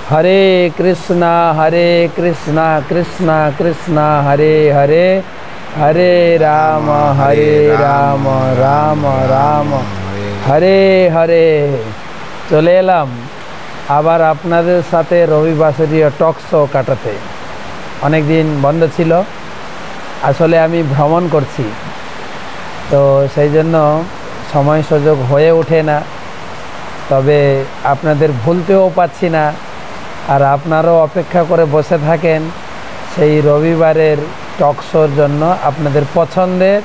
हरे कृष्णा कृष्णा कृष्णा हरे हरे, हरे राम राम राम हरे हरे। चले एलाम आबार आपनादेर साथे रविवासरीय टक शो काटाते। अनेक दिन बंद छिलो, आसले आमी भ्रमण करछि, तो सेई जन्य समय सुयोग हये ओठे ना। तबे आपनादेर भुलतेও पाচ্ছি না, আর আপনারাও অপেক্ষা করে বসে থাকেন সেই রবিবারের টক শোর জন্য, আপনাদের পছন্দের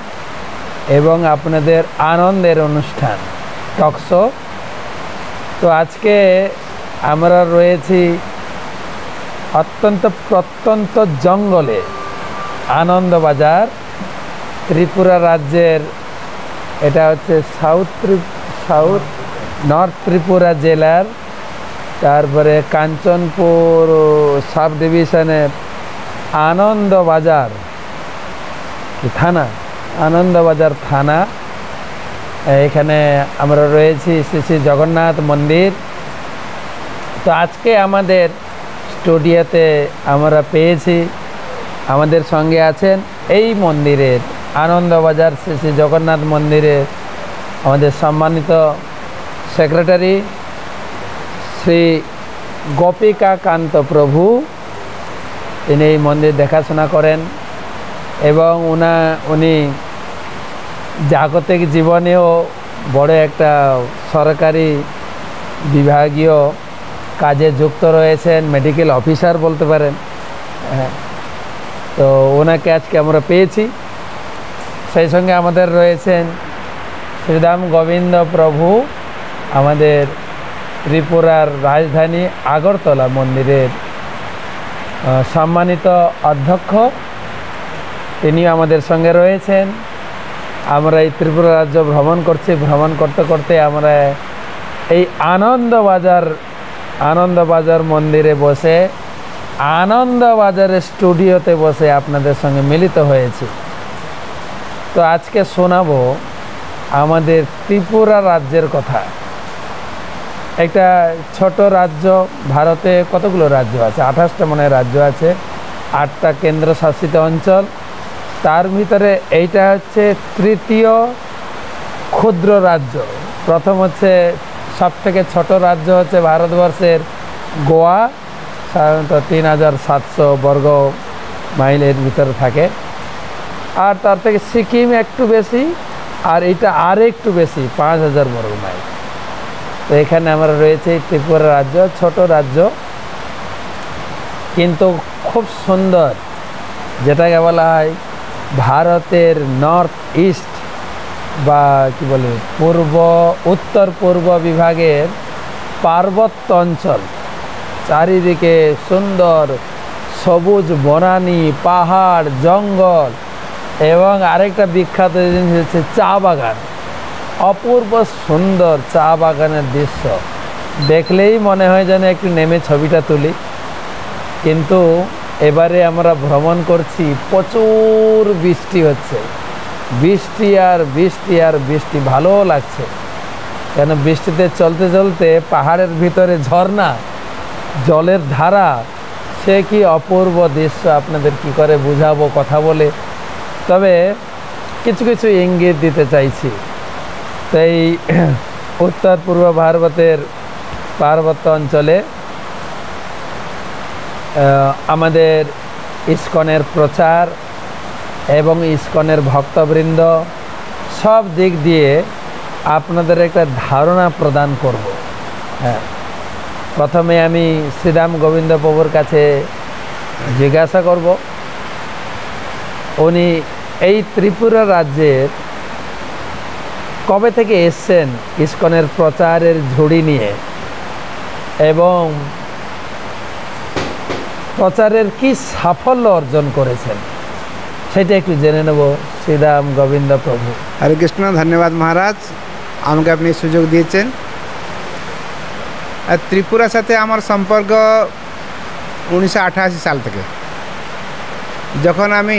এবং আপনাদের আনন্দের অনুষ্ঠান টক শো। তো আজকে আমরা রয়েছি অত্যন্ত প্রত্যন্ত জঙ্গলে, আনন্দবাজার, ত্রিপুরা রাজ্যের। এটা হচ্ছে সাউথ নর্থ ত্রিপুরা জেলার, তারপরে কাঞ্চনপুর সাব ডিভিশনের আনন্দবাজার থানা, আনন্দবাজার থানা। এখানে আমরা রয়েছি শ্রী শ্রী জগন্নাথ মন্দির। তো আজকে আমাদের স্টুডিওতে আমরা পেয়েছি, আমাদের সঙ্গে আছেন এই মন্দিরের, আনন্দবাজার শ্রী শ্রী জগন্নাথ মন্দিরের আমাদের সম্মানিত সেক্রেটারি শ্রী গোপিকা কান্ত প্রভু। তিনি এই মন্দির দেখাশোনা করেন এবং উনি জাগতিক জীবনেও বড় একটা সরকারি বিভাগীয় কাজে যুক্ত রয়েছেন, মেডিকেল অফিসার বলতে পারেন। তো ওনাকে আজকে আমরা পেয়েছি। সেই সঙ্গে আমাদের রয়েছেন শ্রীদাম গোবিন্দ প্রভু, আমাদের ত্রিপুরার রাজধানী আগরতলা মন্দিরের সম্মানিত অধ্যক্ষ, তিনি আমাদের সঙ্গে রয়েছেন। আমরা এই ত্রিপুরা রাজ্য ভ্রমণ করছি, ভ্রমণ করতে করতে আমরা এই আনন্দবাজার মন্দিরে বসে, আনন্দবাজারের স্টুডিওতে বসে আপনাদের সঙ্গে মিলিত হয়েছি। তো আজকে শোনাবো আমাদের ত্রিপুরা রাজ্যের কথা। একটা ছোট রাজ্য, ভারতে কতগুলো রাজ্য আছে? 28টা মনে হয় রাজ্য আছে, 8টা কেন্দ্রশাসিত অঞ্চল। তার ভিতরে এইটা হচ্ছে তৃতীয় ক্ষুদ্র রাজ্য। প্রথম হচ্ছে সবথেকে ছোট রাজ্য হচ্ছে ভারতবর্ষের গোয়া, সাধারণত 3700 বর্গ মাইলের ভিতরে থাকে। আর তার থেকে সিকিম একটু বেশি, আর এটা আর একটু বেশি, 5000 বর্গ মাইল। তো এখানে আমরা রয়েছে ত্রিপুরা রাজ্য, ছোট রাজ্য কিন্তু খুব সুন্দর, যেটাকে বলা হয় ভারতের নর্থ ইস্ট বা কি বলে উত্তর পূর্ব বিভাগের পার্বত্য অঞ্চল। চারিদিকে সুন্দর সবুজ বনানী, পাহাড়, জঙ্গল এবং আরেকটা বিখ্যাত জিনিস হচ্ছে চা বাগান। অপূর্ব সুন্দর চা বাগানের দৃশ্য দেখলেই মনে হয় যেন একটু নেমে ছবিটা তুলি। কিন্তু এবারে আমরা ভ্রমণ করছি, প্রচুর বৃষ্টি হচ্ছে, বৃষ্টি আর বৃষ্টি। ভালোও লাগছে, কেন বৃষ্টিতে চলতে চলতে পাহাড়ের ভিতরে ঝর্ণা, জলের ধারা, সে কি অপূর্ব দৃশ্য, আপনাদের কি করে বুঝাবো কথা বলে। তবে কিছু কিছু ইঙ্গিত দিতে চাইছি। তাই উত্তর পূর্ব ভারতের পার্বত্য অঞ্চলে আমাদের ইস্কনের প্রচার এবং ইস্কনের ভক্তবৃন্দ সব দিক দিয়ে আপনাদের একটা ধারণা প্রদান করব। হ্যাঁ, প্রথমে আমি শ্রীদাম গোবিন্দ প্রভুর কাছে জিজ্ঞাসা করব, উনি এই ত্রিপুরা রাজ্যের কবে থেকে এসছেন ইস্কনের প্রচারের ঝুড়ি নিয়ে, এবং প্রচারের কি সাফল্য অর্জন করেছেন সেটা একটু জেনে নেব। শ্রীদাম গোবিন্দ প্রভু। হরে কৃষ্ণ। ধন্যবাদ মহারাজ, আমাকে আপনি সুযোগ দিয়েছেন। ত্রিপুরার সাথে আমার সম্পর্ক 1988 সাল থেকে, যখন আমি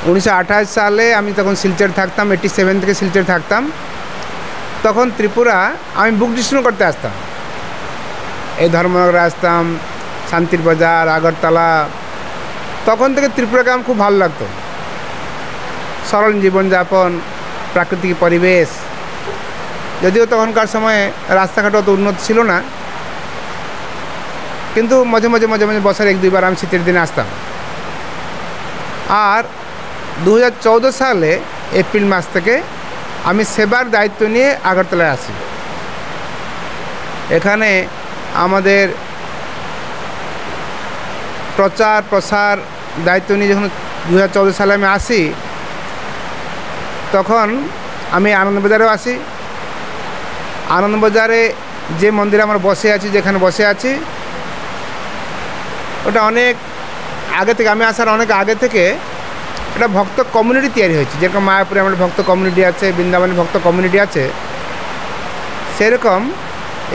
1928 সালে আমি তখন শিলচর থাকতাম, 87 থেকে শিলচর থাকতাম। তো তখন ত্রিপুরা আমি বুক ডিস্ট্রিবিউশন করতে আসতাম, এই ধর্মনগরে আসতাম, শান্তির বাজার, আগরতলা। তখন থেকে ত্রিপুরাকে আমার খুব ভালো লাগতো। সরল জীবনযাপন, প্রাকৃতিক পরিবেশ। যদিও তখনকার সময়ে রাস্তাঘাট অত উন্নত ছিল না, কিন্তু মাঝে মাঝে বছরে 1-2 বার আমি শীতের দিনে আসতাম। আর 2014 সালে এপ্রিল মাস থেকে আমি সেবার দায়িত্ব নিয়ে আগরতলায় আসি। এখানে আমাদের প্রচার প্রসার দায়িত্ব নিয়ে যখন 2014 সালে আমি আসি, তখন আমি আনন্দবাজারেও আসি। আনন্দবাজারে যে মন্দিরে আমরা বসে আছি, যেখানে বসে আছি, ওটা অনেক আগে থেকে, আমি আসার অনেক আগে থেকে একটা ভক্ত কমিউনিটি তৈরি হয়েছে। যেরকম মায়াপুরে আমাদের ভক্ত কমিউনিটি আছে, বৃন্দাবনে ভক্ত কমিউনিটি আছে, সেরকম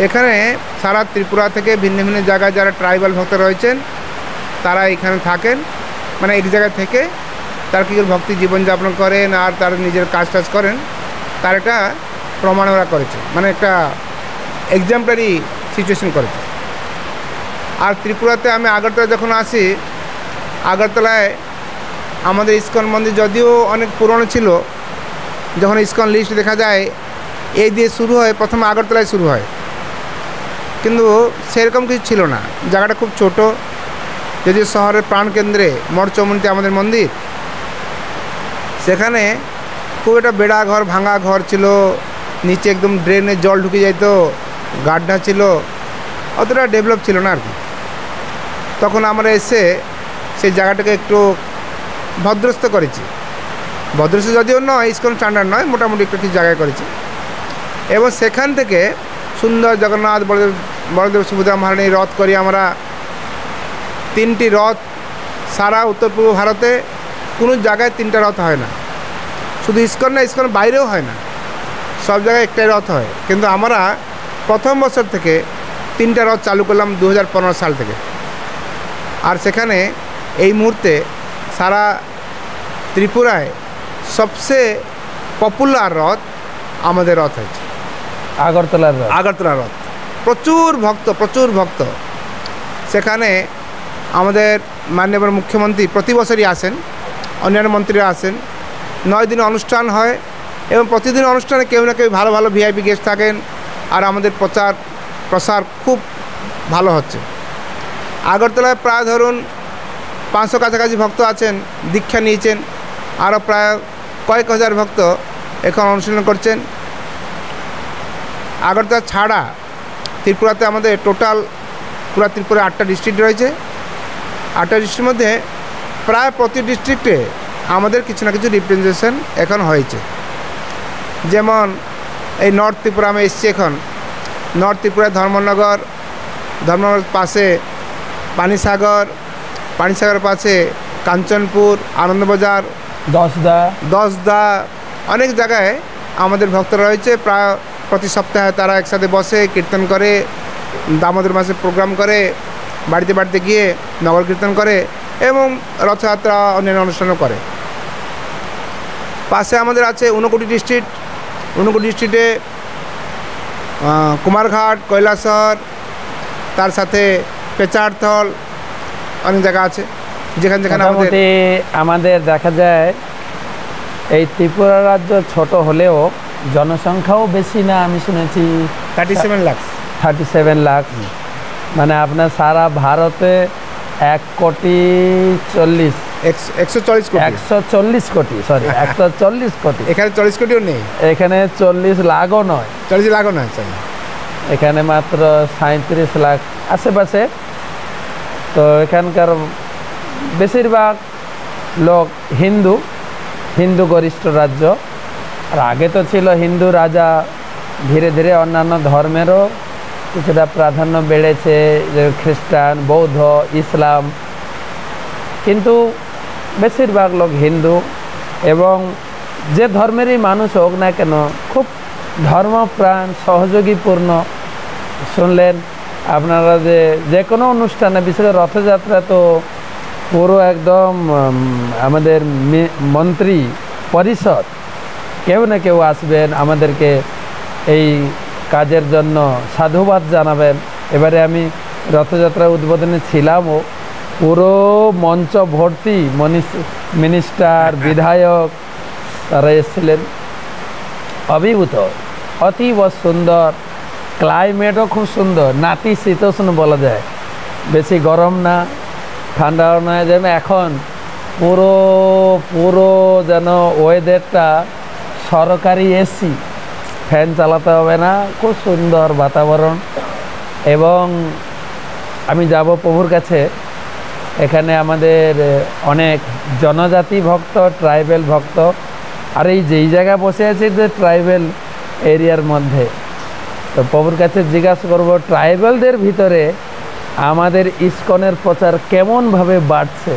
এখানে সারা ত্রিপুরা থেকে ভিন্ন ভিন্ন জায়গায় যারা ট্রাইবাল ভক্ত রয়েছেন তারা এখানে থাকেন। মানে এক জায়গায় থেকে তারা কী করে ভক্তি জীবনযাপন করেন আর তারা নিজের কাজ টাজ করেন, তার একটা প্রমাণ ওরা করেছে, মানে একটা এক্সাম্পলারি সিচুয়েশন করেছে। আর ত্রিপুরাতে আমি আগরতলা যখন আসি, আগরতলায় আমাদের ইস্কন মন্দির যদিও অনেক পুরনো ছিল, যখন ইস্কন লিস্ট দেখা যায় এই দিয়ে শুরু হয়, প্রথমে আগরতলায় শুরু হয়, কিন্তু সেরকম কিছু ছিল না। জায়গাটা খুব ছোট, যদিও শহরের প্রাণকেন্দ্রে মঠচৌমুনিতে আমাদের মন্দির, সেখানে খুব একটা বেড়া ঘর, ভাঙা ঘর ছিল, নিচে একদম ড্রেনে জল ঢুকে যেত, গাড্ডা ছিল, অতটা ডেভেলপ ছিল না আর কি। তখন আমরা এসে সেই জায়গাটাকে একটু ভদ্রস্থ করেছি। ভদ্রস্থ যদিও নয়, ইস্কন স্ট্যান্ডার্ড নয়, মোটামুটি একটু কিছু জায়গায় করেছি। এবং সেখান থেকে সুন্দর জগন্নাথ, বলদেব সুভদ্রা মহারানী রথ করি আমরা। 3টি রথ, সারা উত্তর পূর্ব ভারতে কোনো জায়গায় 3টা রথ হয় না। শুধু ইস্কন না, ইস্কন বাইরেও হয় না, সব জায়গায় একটাই রথ হয়। কিন্তু আমরা প্রথম বছর থেকে 3টা রথ চালু করলাম 2015 সাল থেকে। আর সেখানে এই মুহূর্তে সারা ত্রিপুরায় সবচেয়ে পপুলার রথ আমাদের রথ হয়েছে আগরতলার রথ। প্রচুর ভক্ত সেখানে। আমাদের মাননীয় মুখ্যমন্ত্রী প্রতি বছরই আসেন, অন্যান্য মন্ত্রীরা আসেন। 9 দিন অনুষ্ঠান হয় এবং প্রতিদিন অনুষ্ঠানে কেউ না কেউ ভালো ভালো ভিআইপি গেস্ট থাকেন। আর আমাদের প্রচার প্রসার খুব ভালো হচ্ছে। আগরতলায় প্রায় ধরুন 500 কাছাকাছি ভক্ত আছেন, দীক্ষা নিয়েছেন। আরও প্রায় কয়েক হাজার ভক্ত এখন অনুশীলন করছেন। আগরতলা ছাড়া ত্রিপুরাতে আমাদের টোটাল পুরা ত্রিপুরায় 8টা ডিস্ট্রিক্ট রয়েছে। 8টা ডিস্ট্রিক্টের মধ্যে প্রায় প্রতি ডিস্ট্রিক্টে আমাদের কিছু না কিছু রিপ্রেজেন্টেশন এখন হয়েছে। যেমন এই নর্থ ত্রিপুরা আমি এসেছি এখন। নর্থ ত্রিপুরায় ধর্মনগর পাশে পানিসাগর পাশে কাঞ্চনপুর, আনন্দবাজার, দশদা, অনেক জায়গায় আমাদের ভক্তরা রয়েছে। প্রায় প্রতি সপ্তাহে তারা একসাথে বসে কীর্তন করে, দামোদর মাসে প্রোগ্রাম করে, বাড়িতে বাড়িতে গিয়ে নগর কীর্তন করে এবং রথযাত্রা অন্যান্য অনুষ্ঠানও করে। পাশে আমাদের আছে ঊনকোটি ডিস্ট্রিক্টে কুমারঘাট, কৈলাসহর, তার সাথে পেচারথল, অনেক জায়গা আছে যেখানে আমাদের দেখা যায় এই ত্রিপুরা রাজ্য ছোট হলেও জনসংখ্যাও বেশি না। আমি শুনেছি 37 লাখ। মানে আপনার সারা ভারতে 140 কোটি সরি 140 কোটি। এখানে 40 কোটিও নেই, এখানে 40 লাখও নয়, এখানে মাত্র 37 লাখ আশেপাশে। তো এখানকার বেশিরভাগ লোক হিন্দু গরিষ্ঠ রাজ্য। আর আগে তো ছিল হিন্দু রাজা, ধীরে ধীরে অন্যান্য ধর্মেরও কিছুটা প্রাধান্য বেড়েছে, যে খ্রিস্টান, বৌদ্ধ, ইসলাম, কিন্তু বেশিরভাগ লোক হিন্দু। এবং যে ধর্মেরই মানুষ হোক না কেন খুব ধর্মপ্রাণ, সহযোগীপূর্ণ। শুনলেন আপনারা যে কোনো অনুষ্ঠানে, বিশেষ করে রথযাত্রা তো পুরো একদম আমাদের মন্ত্রী পরিষদ কেউ না কেউ আসবেন, আমাদেরকে এই কাজের জন্য সাধুবাদ জানাবেন। এবারে আমি রথযাত্রা উদ্বোধনে ছিলামও, পুরো মঞ্চ ভর্তি মিনিস্টার, বিধায়ক, তারা এসেছিলেন। অভিভূত, অতীব সুন্দর, ক্লাইমেটও খুব সুন্দর, নাতিশীতোষ্ণ বলা যায়, বেশি গরম না ঠান্ডাও নয়। যেন এখন পুরো পুরো যেন ওয়েদারটা সরকারি এসি, ফ্যান চালাতে হবে না, খুব সুন্দর বাতাবরণ। এবং আমি যাব প্রভুর কাছে, এখানে আমাদের অনেক জনজাতি ভক্ত, ট্রাইবেল ভক্ত, আর এই যেই জায়গায় বসে আছি যে ট্রাইবেল এরিয়ার মধ্যে, তো প্রভুর কাছে জিজ্ঞাসা করব ট্রাইবেলদের ভিতরে আমাদের ইসকনের প্রচার কেমনভাবে বাড়ছে।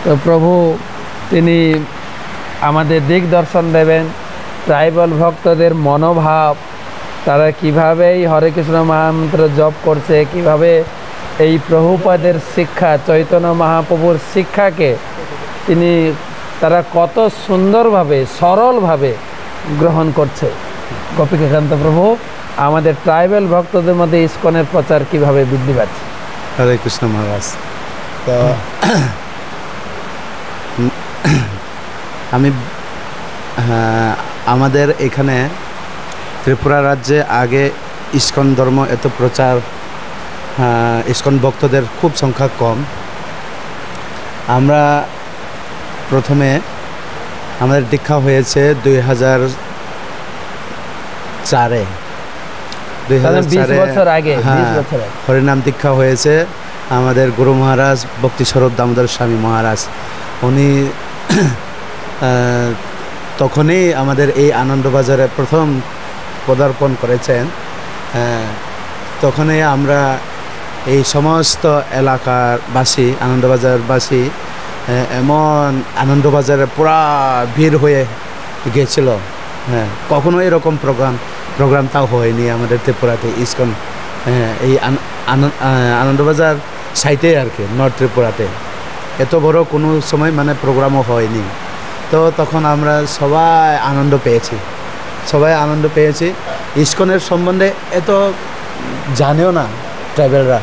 তো প্রভু তিনি আমাদের দিক দর্শন দেবেন, ট্রাইবাল ভক্তদের মনোভাব, তারা কীভাবে এই হরে কৃষ্ণ মহামন্ত্র জপ করছে, কিভাবে এই প্রভুপাদের শিক্ষা, চৈতন্য মহাপ্রভুর শিক্ষাকে তারা কত সুন্দরভাবে, সরলভাবে গ্রহণ করছে। গোপীকান্ত প্রভু, আমাদের ট্রাইবেল ভক্তদের মধ্যে ইসকনের প্রচার কিভাবে বৃদ্ধি পাচ্ছে? হরে কৃষ্ণ মহারাজ। তো আমি আমাদের এখানে ত্রিপুরা রাজ্যে আগে ইসকন ধর্ম এত প্রচার, ইসকন ভক্তদের খুব সংখ্যা কম। আমরা প্রথমে আমাদের দীক্ষা হয়েছে 2004-এ, 2004 হরিনাম দীক্ষা হয়েছে আমাদের গুরু মহারাজ ভক্তিস্বরূপ দামোদর স্বামী মহারাজ। উনি তখনই আমাদের এই আনন্দবাজারে প্রথম পদার্পণ করেছেন। তখনই আমরা এই সমস্ত এলাকার বাসী, আনন্দবাজারবাসী, এমন আনন্দবাজারে পুরা ভিড় হয়ে গিয়েছিল। কখনো এরকম প্রোগ্রাম তাও হয়নি আমাদের ত্রিপুরাতে ইসকন, এই আনন্দবাজার সাইটে আর কি, নর্থ ত্রিপুরাতে এত বড় কোনো সময় মানে প্রোগ্রামও হয়নি। তো তখন আমরা সবাই আনন্দ পেয়েছি। ইসকনের সম্বন্ধে এত জানেও না ট্রাইবেলরা।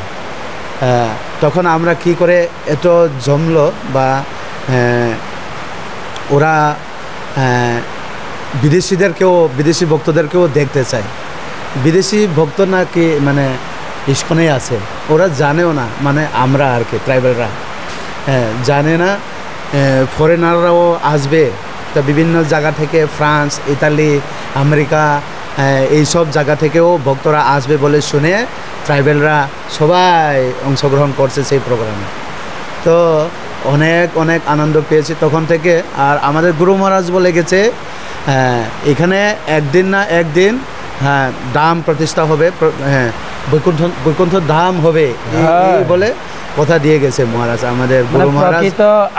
তখন আমরা কি করে এত জমলো, বা ওরা বিদেশি ভক্তদেরকেও দেখতে চায়। বিদেশি ভক্ত নাকি মানে ইসকনেই আছে, ওরা জানেও না, মানে আমরা আর কি ট্রাইবেলরা জানে না। ফরেনাররাও আসবে, তা বিভিন্ন জায়গা থেকে, ফ্রান্স, ইতালি, আমেরিকা, এইসব জায়গা থেকেও ভক্তরা আসবে বলে শুনে ট্রাইবেলরা সবাই অংশগ্রহণ করছে সেই প্রোগ্রামে। তো অনেক অনেক আনন্দ পেয়েছি তখন থেকে। আর আমাদের গুরু মহারাজ বলে গেছে, এখানে একদিন না একদিন ধাম প্রতিষ্ঠা হবে, বৈকুণ্ঠ ধাম হবে বলে কথা দিয়ে গেছে মহারাজ, আমাদের গুরু মহারাজ।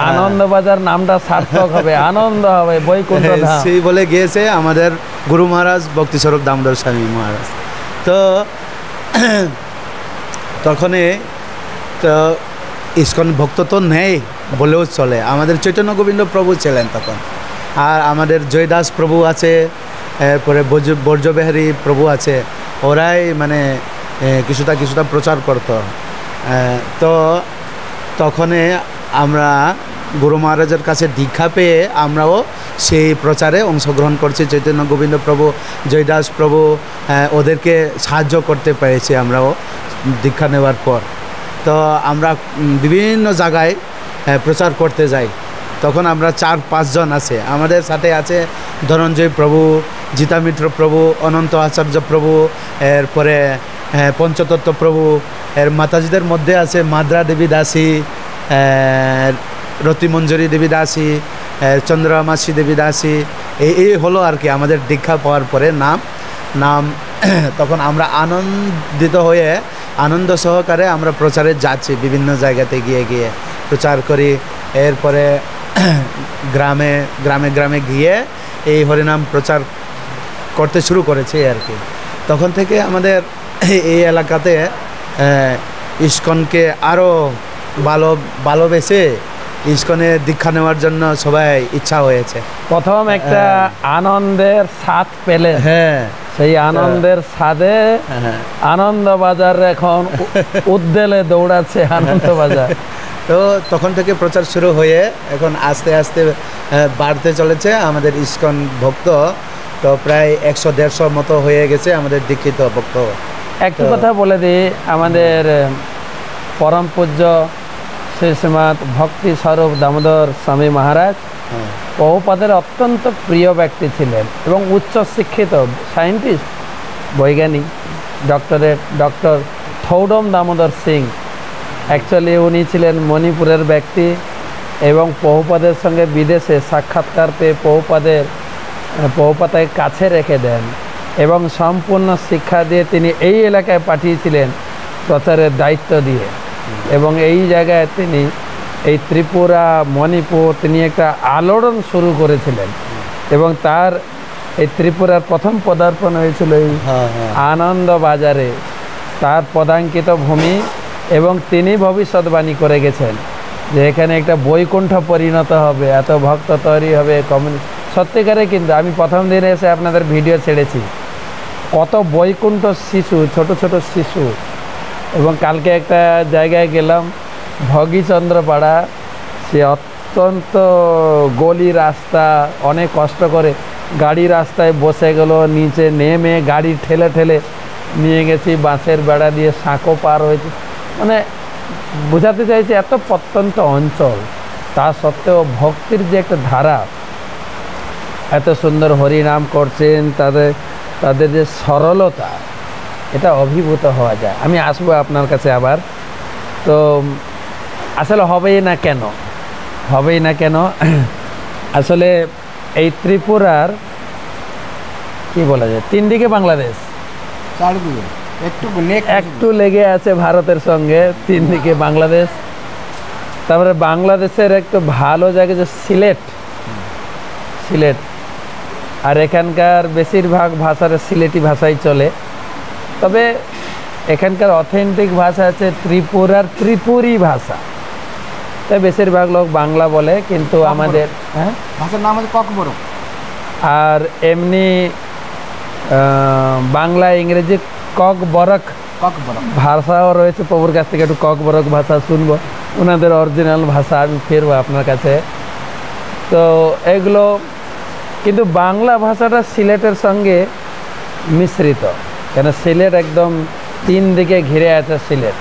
আনন্দবাজার নামটা সার্থক হবে, আনন্দ হবে, বৈকুণ্ঠ ধাম সেই বলে গিয়েছে আমাদের গুরু মহারাজ ভক্তিস্বরূপ দামোদর স্বামী মহারাজ। তো তখনই তো ইসকন ভক্ত তো নেই বলেও চলে, আমাদের চৈতন্য গোবিন্দ প্রভু ছিলেন তখন, আর আমাদের জয়দাস প্রভু আছে, এরপরে বর্জবিহারী প্রভু আছে, ওরাই মানে কিছুটা প্রচার করতো। তো তখনই আমরা গুরু মহারাজের কাছে দীক্ষা পেয়ে আমরাও সেই প্রচারে অংশগ্রহণ করছি। চৈতন্য গোবিন্দ প্রভু, জয়দাস প্রভু, ওদেরকে সাহায্য করতে পেরেছি আমরাও দীক্ষা নেওয়ার পর। তো আমরা বিভিন্ন জায়গায় প্রচার করতে যাই। তখন আমরা 4-5 জন আছে, আমাদের সাথে আছে ধনঞ্জয় প্রভু, জিতামিত্র প্রভু, অনন্ত আচার্য প্রভু, এরপরে পঞ্চতত্ত্ব প্রভু, এর মাতাজিদের মধ্যে আছে মাদ্রা দেবী দাসী, রতিমঞ্জরী দেবী দাসী, চন্দ্রমাসী দেবী দাসী। এই হলো আর কি আমাদের দীক্ষা পাওয়ার পরে নাম। তখন আমরা আনন্দিত হয়ে আনন্দ সহকারে আমরা প্রচারে যাচ্ছি, বিভিন্ন জায়গাতে গিয়ে প্রচার করি। এরপরে গ্রামে গিয়ে এই হরিনাম প্রচার করতে শুরু করেছি আর কি। তখন থেকে আমাদের এই এলাকাতে ইসকনকে আরও ভালোবেসে ইসকনে দীক্ষা নেওয়ার জন্য সবাই ইচ্ছা হয়েছে। প্রথম একটা আনন্দের স্বাদ পেলে, সেই আনন্দের স্বাদে আনন্দবাজার এখন উদ্দেলে দৌড়াচ্ছে আনন্দবাজার। তো তখন থেকে প্রচার শুরু হয়ে এখন আস্তে আস্তে বাড়তে চলেছে আমাদের ইসকন ভক্ত। তো প্রায় 100-150 মতো হয়ে গেছে আমাদের দীক্ষিত ভক্ত। একটু কথা বলে দিই, আমাদের পরম পূজ্য শ্রী শ্রীমৎ ভক্তি স্বরূপ দামোদর স্বামী মহারাজ প্রভুপাদের অত্যন্ত প্রিয় ব্যক্তি ছিলেন এবং উচ্চ শিক্ষিত সায়েন্টিস্ট, বৈজ্ঞানিক, ডক্টর থৌডম দামোদর সিং। অ্যাকচুয়ালি উনি ছিলেন মণিপুরের ব্যক্তি এবং প্রভুপাদের সঙ্গে বিদেশে সাক্ষাৎকার পেয়ে প্রভুপাদকে কাছে রেখে দেন এবং সম্পূর্ণ শিক্ষা দিয়ে তিনি এই এলাকায় পাঠিয়েছিলেন প্রচারের দায়িত্ব দিয়ে। এবং এই জায়গায় তিনি এই ত্রিপুরা, মণিপুর তিনি একটা আলোড়ন শুরু করেছিলেন এবং তার এই ত্রিপুরার প্রথম পদার্পণ হয়েছিল এই আনন্দবাজারে, তার পদাঙ্কিত ভূমি। এবং তিনি ভবিষ্যৎবাণী করে গেছেন যে এখানে একটা বৈকুণ্ঠ পরিণত হবে, এত ভক্ত তৈরি হবে, সত্যিকারে। কিন্তু আমি প্রথম দিনে এসে আপনাদের ভিডিও ছেড়েছি, কত বৈকুণ্ঠ শিশু, ছোট ছোট শিশু। এবং কালকে একটা জায়গায় গেলাম ভগীচন্দ্রপাড়া, সে অত্যন্ত গলি রাস্তা, অনেক কষ্ট করে গাড়ি রাস্তায় বসে গেল, নিচে নেমে গাড়ি ঠেলে ঠেলে নিয়ে গেছি, বাঁশের বেড়া দিয়ে সাঁকো পার হয়েছে। মানে বোঝাতে চাইছি এত প্রত্যন্ত অঞ্চল, তা সত্ত্বেও ভক্তির যে একটা ধারা, এত সুন্দর হরিনাম করছেন, তাদের যে সরলতা, এটা অভিভূত হওয়া যায়। আমি আসবো আপনার কাছে আবার। তো আসলে হবেই না কেন আসলে এই ত্রিপুরার কি বলা যায়, 3 দিকে বাংলাদেশ, চারদিকে একটু লেগে আছে ভারতের সঙ্গে, 3 দিকে বাংলাদেশ। তারপরে বাংলাদেশের একটু ভালো জায়গা যে সিলেট, আর এখানকার বেশিরভাগ ভাষার সিলেটি ভাষাই চলে। তবে এখানকার অথেন্টিক ভাষা আছে ত্রিপুরার ত্রিপুরী ভাষা, তাই বেশিরভাগ লোক বাংলা বলে। কিন্তু আমাদের ভাষার নাম আছে ককবরক। আর এমনি বাংলা, ইংরেজি ককবরক ভাষাও রয়েছে। প্রভুর কাছ থেকে একটু ককবরক ভাষা শুনবো, ওনাদের অরিজিনাল ভাষা আমি ফিরবো আপনার কাছে। তো এগুলো কিন্তু বাংলা ভাষাটা সিলেটের সঙ্গে মিশ্রিত, কেন সিলেট একদম 3 দিকে ঘিরে আছে সিলেট।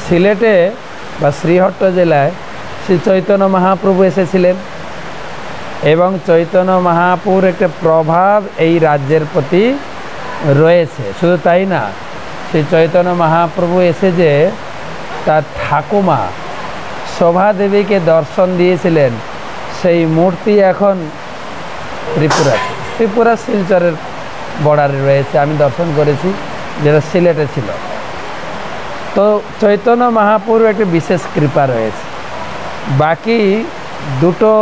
সিলেটে বা শ্রীহট্ট জেলায় শ্রী চৈতন্য মহাপ্রভু এসেছিলেন এবং চৈতন্য মহাপুর একটা প্রভাব এই রাজ্যের প্রতি রয়েছে। শুধু তাই না, শ্রী চৈতন্য মহাপ্রভু এসে যে তার ঠাকুমা শোভা দেবীকে দর্শন দিয়েছিলেন, সেই মূর্তি এখন ত্রিপুরা শিলচরের বর্ডারে রয়েছে, আমি দর্শন করেছি, যেটা সিলেটে ছিল। তো চৈতন্য মহাপুর একটা বিশেষ কৃপা রয়েছে। বাকি দুটো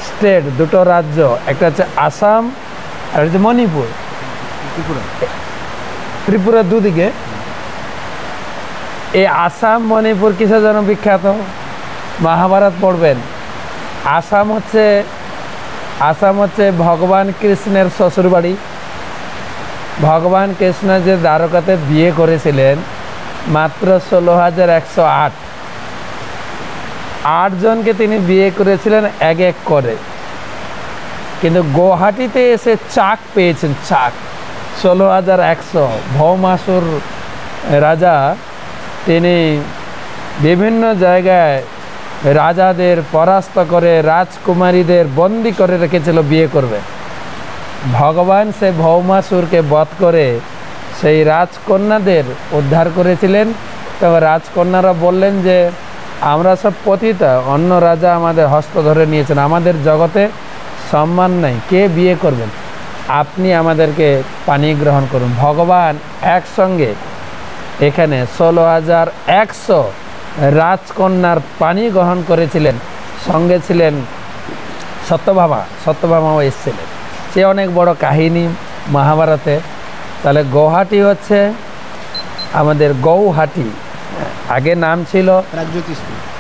স্টেট, দুটো রাজ্য, একটা হচ্ছে আসাম আর হচ্ছে মণিপুর, ত্রিপুরা দুদিকে। এই আসাম মণিপুর কিসের জন্য বিখ্যাত? মহাভারত পড়বেন। আসাম হচ্ছে ভগবান কৃষ্ণের শ্বশুরবাড়ি। ভগবান কৃষ্ণ যে দ্বারকাতে বিয়ে করেছিলেন মাত্র 16,108 জনকে তিনি বিয়ে করেছিলেন এক এক করে। কিন্তু গুয়াহাটিতে এসে চাক পেয়েছেন, চাক 16,100। ভৌমাসুর রাজা তিনি বিভিন্ন জায়গায় রাজাদের পরাস্ত করে রাজকুমারীদের বন্দি করে রেখেছিল বিয়ে করবে। ভগবান সে ভৌমাসুরকে বধ করে সেই রাজকন্যাদের উদ্ধার করেছিলেন। তবে রাজকন্যারা বললেন যে আমরা সব পতিতা, অন্য রাজা আমাদের হস্ত ধরে নিয়েছেন, আমাদের জগতে সম্মান নেই, কে বিয়ে করবেন, আপনি আমাদেরকে পানি গ্রহণ করুন। ভগবান একসঙ্গে এখানে 16,100 রাজকন্যার পানি গ্রহণ করেছিলেন। সঙ্গে ছিলেন সত্যভামাও এসেছিলেন। সে অনেক বড় কাহিনী মহাভারতে। তাহলে গুয়াহাটি হচ্ছে আমাদের গৌহাটি, আগে নাম ছিল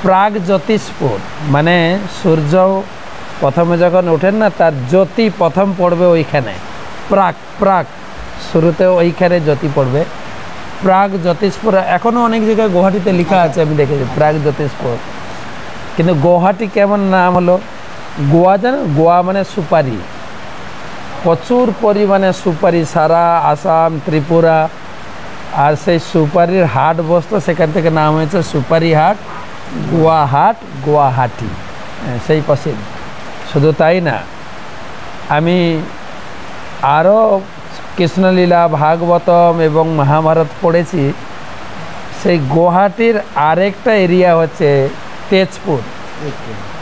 প্রাগজ্যোতিষপুর। মানে সূর্য প্রথমে যখন ওঠেন না, তার জ্যোতি প্রথম পড়বে ওইখানে, প্রাক শুরুতে ওইখানে জ্যোতি পড়বে। প্রাগ জ্যোতিষপুর এখনও অনেক জায়গায় গুয়াহাটিতে লেখা আছে, আমি দেখেছি প্রাগ জ্যোতিষপুর। কিন্তু গুয়াহাটি কেমন নাম হলো? গোয়া জানো, গোয়া মানে সুপারি, প্রচুর পরিমাণে সুপারি সারা আসাম ত্রিপুরা, আর সেই সুপারির হাট বসতো, সেখান থেকে নাম হয়েছে সুপারি হাট, গুয়াহাটি, সেই প্রসিদ্ধ। শুধু তাই না, আমি আরও কৃষ্ণলীলা ভাগবতম এবং মহাভারত পড়েছি। সেই গুয়াহাটির আরেকটা এরিয়া হচ্ছে তেজপুর।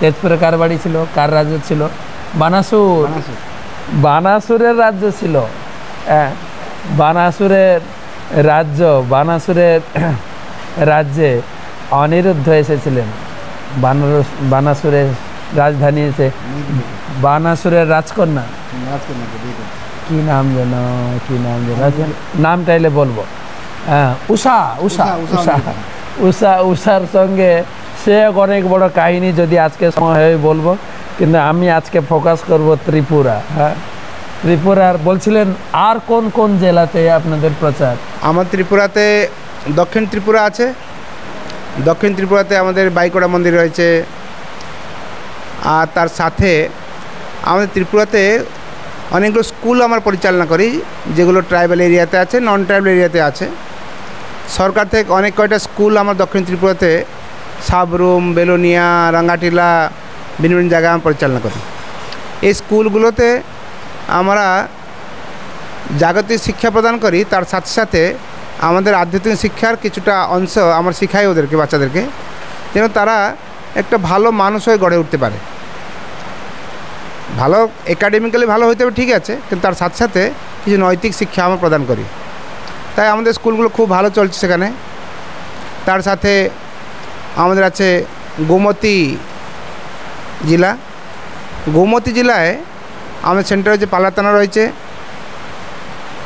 তেজপুরে কার বাড়ি ছিল, কার রাজ্য ছিল? বানাসুর। বানাসুরের রাজ্য ছিল। বানাসুরের রাজ্যে অনিরুদ্ধ এসেছিলেন। বানাসুরের রাজধানী এসে বানাসুরের রাজকন্যা কি নাম যেন, নামটা এলে বলবো। হ্যাঁ, উষার সঙ্গে সে অনেক বড় কাহিনী, যদি আজকে সময় হয় বলবো, কিন্তু আমি আজকে ফোকাস করব ত্রিপুরা। হ্যাঁ, ত্রিপুরার বলছিলেন আর কোন কোন জেলাতে আপনাদের প্রচার? আমার ত্রিপুরাতে দক্ষিণ ত্রিপুরা আছে। দক্ষিণ ত্রিপুরাতে আমাদের বাইকোড়া মন্দির রয়েছে। আর তার সাথে আমাদের ত্রিপুরাতে অনেকগুলো স্কুল আমরা পরিচালনা করি, যেগুলো ট্রাইবাল এরিয়াতে আছে, নন ট্রাইবাল এরিয়াতে আছে। সরকার থেকে অনেক কয়টা স্কুল আমার দক্ষিণ ত্রিপুরাতে, সাবরুম, বেলোনিয়া, রাঙ্গাটিলা, বিভিন্ন জায়গায় আমরা পরিচালনা করি। এই স্কুলগুলোতে আমরা জাগতিক শিক্ষা প্রদান করি, তার সাথে সাথে আমাদের আধ্যাত্মিক শিক্ষার কিছুটা অংশ আমরা শেখাই ওদেরকে, বাচ্চাদেরকে, যেন তারা একটা ভালো মানুষ হয়ে গড়ে উঠতে পারে। ভালো একাডেমিক্যালি ভালো হইতে হবে, ঠিক আছে, কিন্তু তার সাথে সাথে কিছু নৈতিক শিক্ষা আমরা প্রদান করি। তাই আমাদের স্কুলগুলো খুব ভালো চলছে সেখানে। তার সাথে আমাদের আছে গোমতী জেলা। গোমতী জেলায় আমাদের সেন্টার হচ্ছে পালাতানা রয়েছে।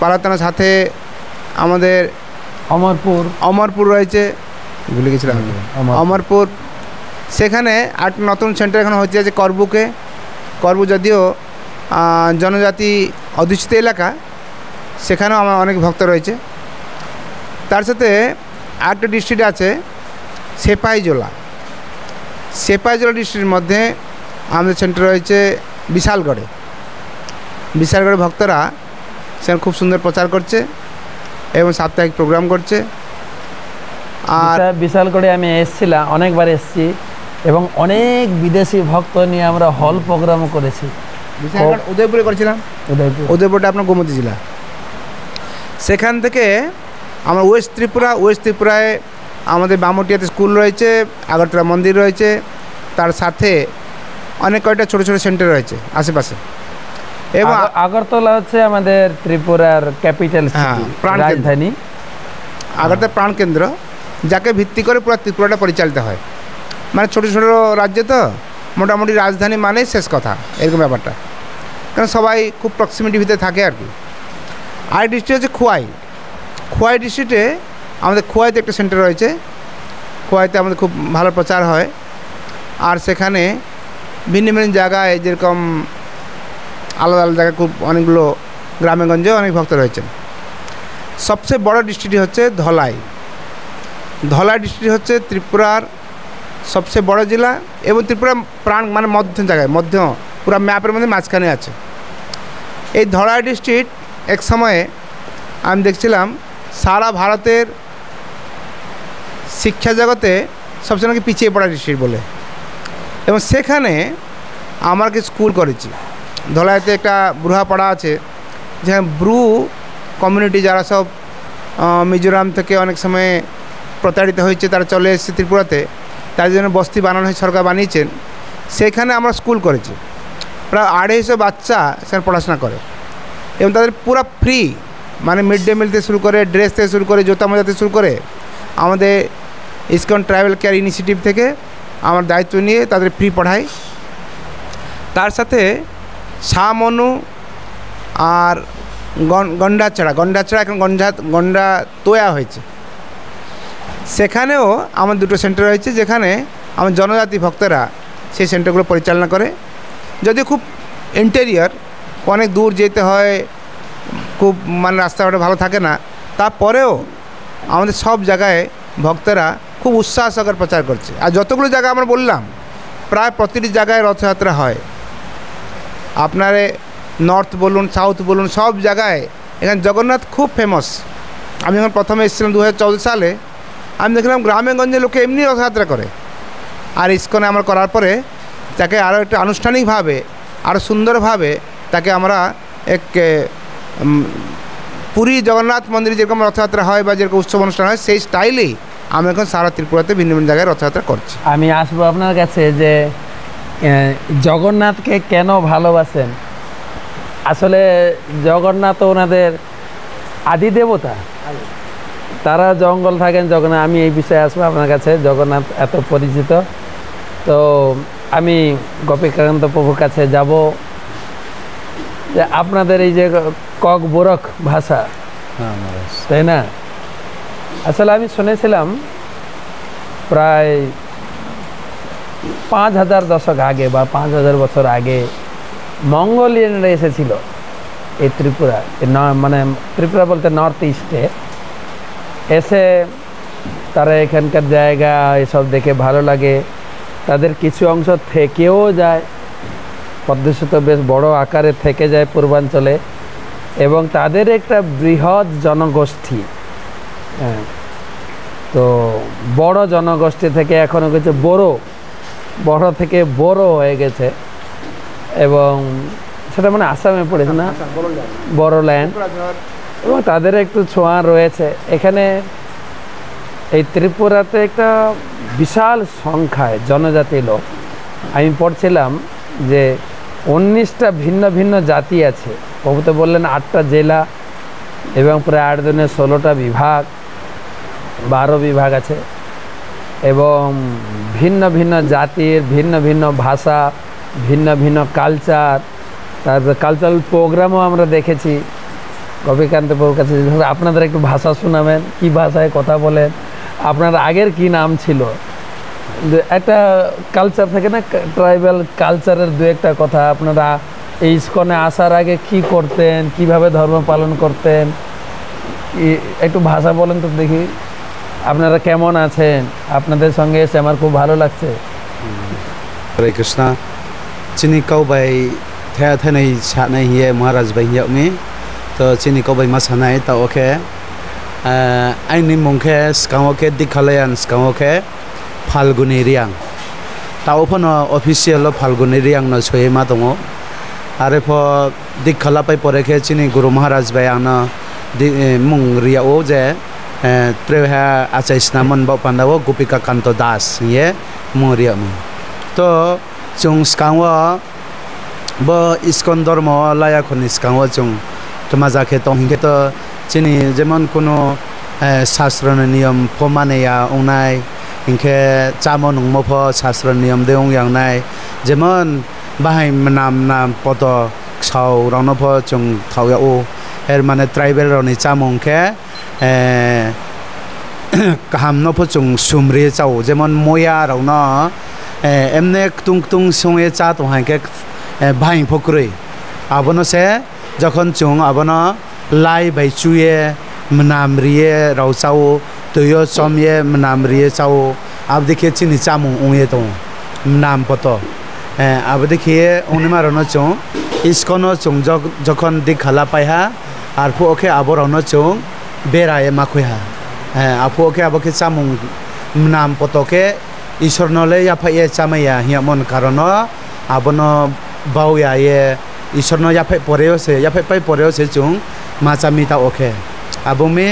পালাতানার সাথে আমাদের অমরপুর রয়েছে, ভুলে গেছিলাম অমরপুর। সেখানে আর নতুন সেন্টার এখন হচ্ছে যে করবুকে। করবু যদিও জনজাতি অধ্যুষিত এলাকা, সেখানেও আমার অনেক ভক্ত রয়েছে। তার সাথে আরেকটা ডিস্ট্রিক্ট আছে সেপাইজোলা। সেপাইজোলা ডিস্ট্রিক্টের মধ্যে আমাদের সেন্টার রয়েছে বিশালগড়ে। বিশালগড়ের ভক্তরা সেখানে খুব সুন্দর প্রচার করছে এবং সাপ্তাহিক প্রোগ্রাম করছে। আর বিশালগড়ে আমি এসেছিলাম, অনেকবার এসেছি, এবং অনেক বিদেশি ভক্ত নিয়ে আমরা হল প্রোগ্রামও করেছি। উদয়পুরে করেছিলাম। উদয়পুরটা আপনার গোমতী জেলা। সেখান থেকে আমার ওয়েস্ট ত্রিপুরায় আমাদের বামুটিয়াতে স্কুল রয়েছে, আগরতলা মন্দির রয়েছে, তার সাথে অনেক কয়টা ছোটো ছোটো সেন্টার রয়েছে আশেপাশে। এবং আগরতলা হচ্ছে আমাদের ত্রিপুরার ক্যাপিটাল সিটি, রাজধানী। আগরতলা প্রাণকেন্দ্র, যাকে ভিত্তি করে পুরো ত্রিপুরাটা পরিচালিত হয়। মানে ছোটো ছোটো রাজ্য তো, মোটামুটি রাজধানী মানেই শেষ কথা, এরকম ব্যাপারটা। কারণ সবাই খুব প্রক্সিমিটি ভিতরে থাকে আর কি। আর ডিস্ট্রিক্ট হচ্ছে খোয়াই ডিস্ট্রিক্টে আমাদের খোয়াইতে একটা সেন্টার রয়েছে। খোয়াইতে আমাদের খুব ভালো প্রচার হয়। আর সেখানে ভিন্ন ভিন্ন জায়গায়, যেরকম আলাদা আলাদা জায়গায় খুব অনেকগুলো গ্রামেগঞ্জেও অনেক ভক্ত রয়েছেন। সবচেয়ে বড় ডিস্ট্রিক্ট হচ্ছে ধলাই। ধলাই ডিস্ট্রিক্ট হচ্ছে ত্রিপুরার সবচেয়ে বড় জেলা এবং ত্রিপুরা প্রাণ মানে মধ্য জায়গায়, পুরো ম্যাপের মধ্যে মাঝখানে আছে। এই ধলাই ডিস্ট্রিক্ট এক সময়ে আমি দেখছিলাম সারা ভারতের শিক্ষা জগতে সবচেয়ে নাকি পিছিয়ে পড়া ডিস্ট্রিক্ট বলে। এবং সেখানে আমার কি স্কুল করেছি। ধলাইতে একটা ব্রুহাপাড়া আছে, যেখানে ব্রু কমিউনিটি, যারা সব মিজোরাম থেকে অনেক সময় প্রতারিত হয়েছে, তারা চলে এসেছে ত্রিপুরাতে, তার জন্য বস্তি বানানো হয়েছে, সরকার বানিয়েছেন। সেখানে আমরা স্কুল করেছি। প্রায় 250 বাচ্চা সেখানে পড়াশোনা করে এবং তাদের পুরো ফ্রি, মানে মিড ডে মিল থেকে শুরু করে, ড্রেস থেকে শুরু করে, জুতা মোজা থেকে শুরু করে, আমাদের ইসকন ট্রাইবাল কেয়ার ইনিশিয়েটিভ থেকে আমার দায়িত্ব নিয়ে তাদের ফ্রি পড়াই। তার সাথে শামনু আর গন্ডাছড়া এখন গন্ডা তোয়া হয়েছে। সেখানেও আমার দুটো সেন্টার রয়েছে, যেখানে আমার জনজাতি ভক্তরা সেই সেন্টারগুলো পরিচালনা করে। যদিও খুব ইন্টেরিয়ার, অনেক দূর যেতে হয়, খুব মানে রাস্তাঘাটে ভালো থাকে না, তারপরেও আমাদের সব জায়গায় ভক্তরা খুব উৎসাহ সহকারে প্রচার করছে। আর যতগুলো জায়গা আমরা বললাম প্রায় প্রতিটি জায়গায় রথযাত্রা হয়। আপনার নর্থ বলুন, সাউথ বলুন, সব জায়গায় এখানে জগন্নাথ খুব ফেমাস। আমি যখন প্রথমে এসেছিলাম 2014 সালে, আমি দেখলাম গ্রামে গঞ্জে লোকে এমনি রথযাত্রা করে। আর ইস্কনে আমার করার পরে তাকে আরও একটু আনুষ্ঠানিকভাবে আরও সুন্দরভাবে তাকে আমরা এক পুরী জগন্নাথ মন্দিরে যেরকম রথযাত্রা হয় বা যেরকম উৎসব অনুষ্ঠান হয় সেই স্টাইলেই আমি এখন সারা ত্রিপুরাতে ভিন্ন ভিন্ন জায়গায় রথযাত্রা করছি। আমি আসবো আপনার কাছে যে জগন্নাথকে কেন ভালোবাসেন। আসলে জগন্নাথ ওনাদের আদি দেবতা, তারা জঙ্গল থাকেন জগন্নাথ। আমি এই বিষয়ে আসবো আপনার কাছে, জগন্নাথ এত পরিচিত। তো আমি গোপীকান্ত প্রভুর কাছে যাব যে আপনাদের এই যে কক বোরক ভাষা, তাই না? আসলে আমি শুনেছিলাম প্রায় 5000 দশক আগে বা 5000 বছর আগে মঙ্গোলিয়ানরা এসেছিল এই ত্রিপুরা, মানে ত্রিপুরা বলতে নর্থ ইস্টে এসে তারা এখানকার জায়গা এসব দেখে ভালো লাগে, তাদের কিছু অংশ থেকেও যায়, পদ্মসূত বেশ বড় আকারে থেকে যায় পূর্বাঞ্চলে, এবং তাদের একটা বৃহৎ জনগোষ্ঠী। হ্যাঁ, তো বড় জনগোষ্ঠী থেকে এখনও কিছু বড় থেকে বড় হয়ে গেছে, এবং সেটা মানে আসামে পড়েছে না, বড়োল্যান্ড, এবং তাদের একটু ছোঁয়া রয়েছে এখানে। এই ত্রিপুরাতে একটা বিশাল সংখ্যায় জনজাতি লোক। আমি পড়ছিলাম যে 19টা ভিন্ন ভিন্ন জাতি আছে। প্রভু তো বললেন 8টা জেলা এবং প্রায় 8 দিনে 16টা বিভাগ, 12 বিভাগ আছে, এবং ভিন্ন ভিন্ন জাতির ভিন্ন ভিন্ন ভাষা, ভিন্ন ভিন্ন কালচার। তারপরে কালচারাল প্রোগ্রামও আমরা দেখেছি। গোপীকান্ত প্রভুর কাছে আপনাদের একটু ভাষা শোনাবেন, কি ভাষায় কথা বলেন, আপনার আগের কি নাম ছিল, একটা কালচার থাকে না, ট্রাইবাল কালচারের দু একটা কথা। আপনারা এই ইস্কনে আসার আগে কি করতেন, কিভাবে ধর্ম পালন করতেন, একটু ভাষা বলেন তো দেখি। আপনারা কেমন আছেন? আপনাদের সঙ্গে এসে আমার খুব ভালো লাগছে। হরে কৃষ্ণ। চিনি কাউবাই থেয়া থেনাই সানাই হিয়ে মহারাজ বাই হিয়ামি তো চিনি কাউবাই মা সানাই তা ওকে আইনি মুখে স্কাওকে দিখালায়ান স্কাওকে ফাল্গুনি রিয়াং তা ওপন অফিসিয়াল ফাল্গুনি রিয়াং ন সয়ে মা দङ आरो दिखाला पाइ परेखे चिनी गुरु महाराज बाय आना मुं रियाओ जे त्रेहा आचाइसना मनबाव पान्दाव गोपिका कान्त दास ये मुं रियामु तो जों स्कांव ब इस्कन धर्म लायाखनि स्कांव जों तमाजाखे तंहिके तो चिनी जेमन कोनो शास्त्रनि नियम फमानेया उनाय इनके चामो नंमफ शास्त्र नियम देउं यांनाय जेमन बाहाय नाम पत साव रावनफ जों थावयाओ एर माने ट्राइबेल रावनि चामंखे काहाम नफ जों सुमरि चाव जेमन मया रावना एमने तुंग संगे चा तहायके बाहाय फक्रै आबनो से जखन जों आबनो लाई बायचुये मनामरिये रावचाव तयो समये मनामरिये चाव अब देखिए चिनी चामं उये तो नाम पत अब देखिए उन्मारनो चों इस्कनो चों जखन दिखाला पाइहा आर फुके आबरनो चों बेराए माखुहा आफुके आबके चामुं नाम पतके ईश्वरनले याफाये चामाया हियामन कारण आबनो बावया ये ईश्वरनो याफाय परेओसे याफाय पाइ परेओसे चों माचामिता ओके आबमे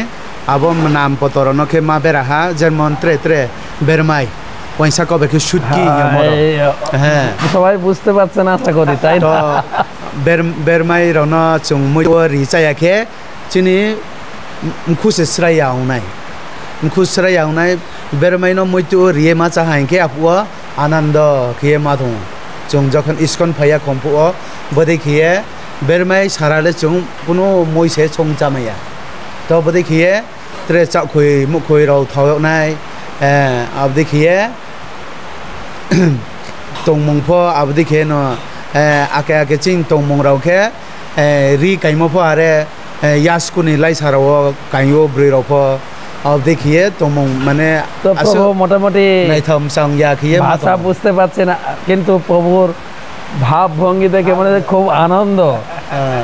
आबो नाम पतरनो के मा बेराहा जन्मन त्रे बेरमाई পয়সা কবে কি শুটকি হ্যাঁ সবাই বুঝতে পারছেন আশা করি তাই তো বেরমাই রনা চং মই রিচায়াকে চিনি মুখুসে স্রায়াউনাই বেরমাইনো মইতো রিয়ে মা চাহাইকে আপুয়া আনন্দ খিয়ে মা দং চং যখন ইস্কন ফাইয়া কম্পুও বদে খিয়ে বেরমাই সারালে চং কোনো মইসে চং চামাইয়া তো বদে খিয়ে त्रे चाखुई मुखुई राव थावनाय अब देखिए तंगमंगफो अब देखिए न आके चिंग तंगमंग रावखे रि काइमफो आरे ইয়াসকোনি লাইসারাও কাইও ব্রিরফ দেখিয়ে তোমার মানে তো প্রভু মোটামুটি নাইথম সাং ইয়াখিয়ে ভাষা বুঝতে পারছে না, কিন্তু প্রভুর ভাব ভঙ্গি দেখে মনে হচ্ছে খুব আনন্দ,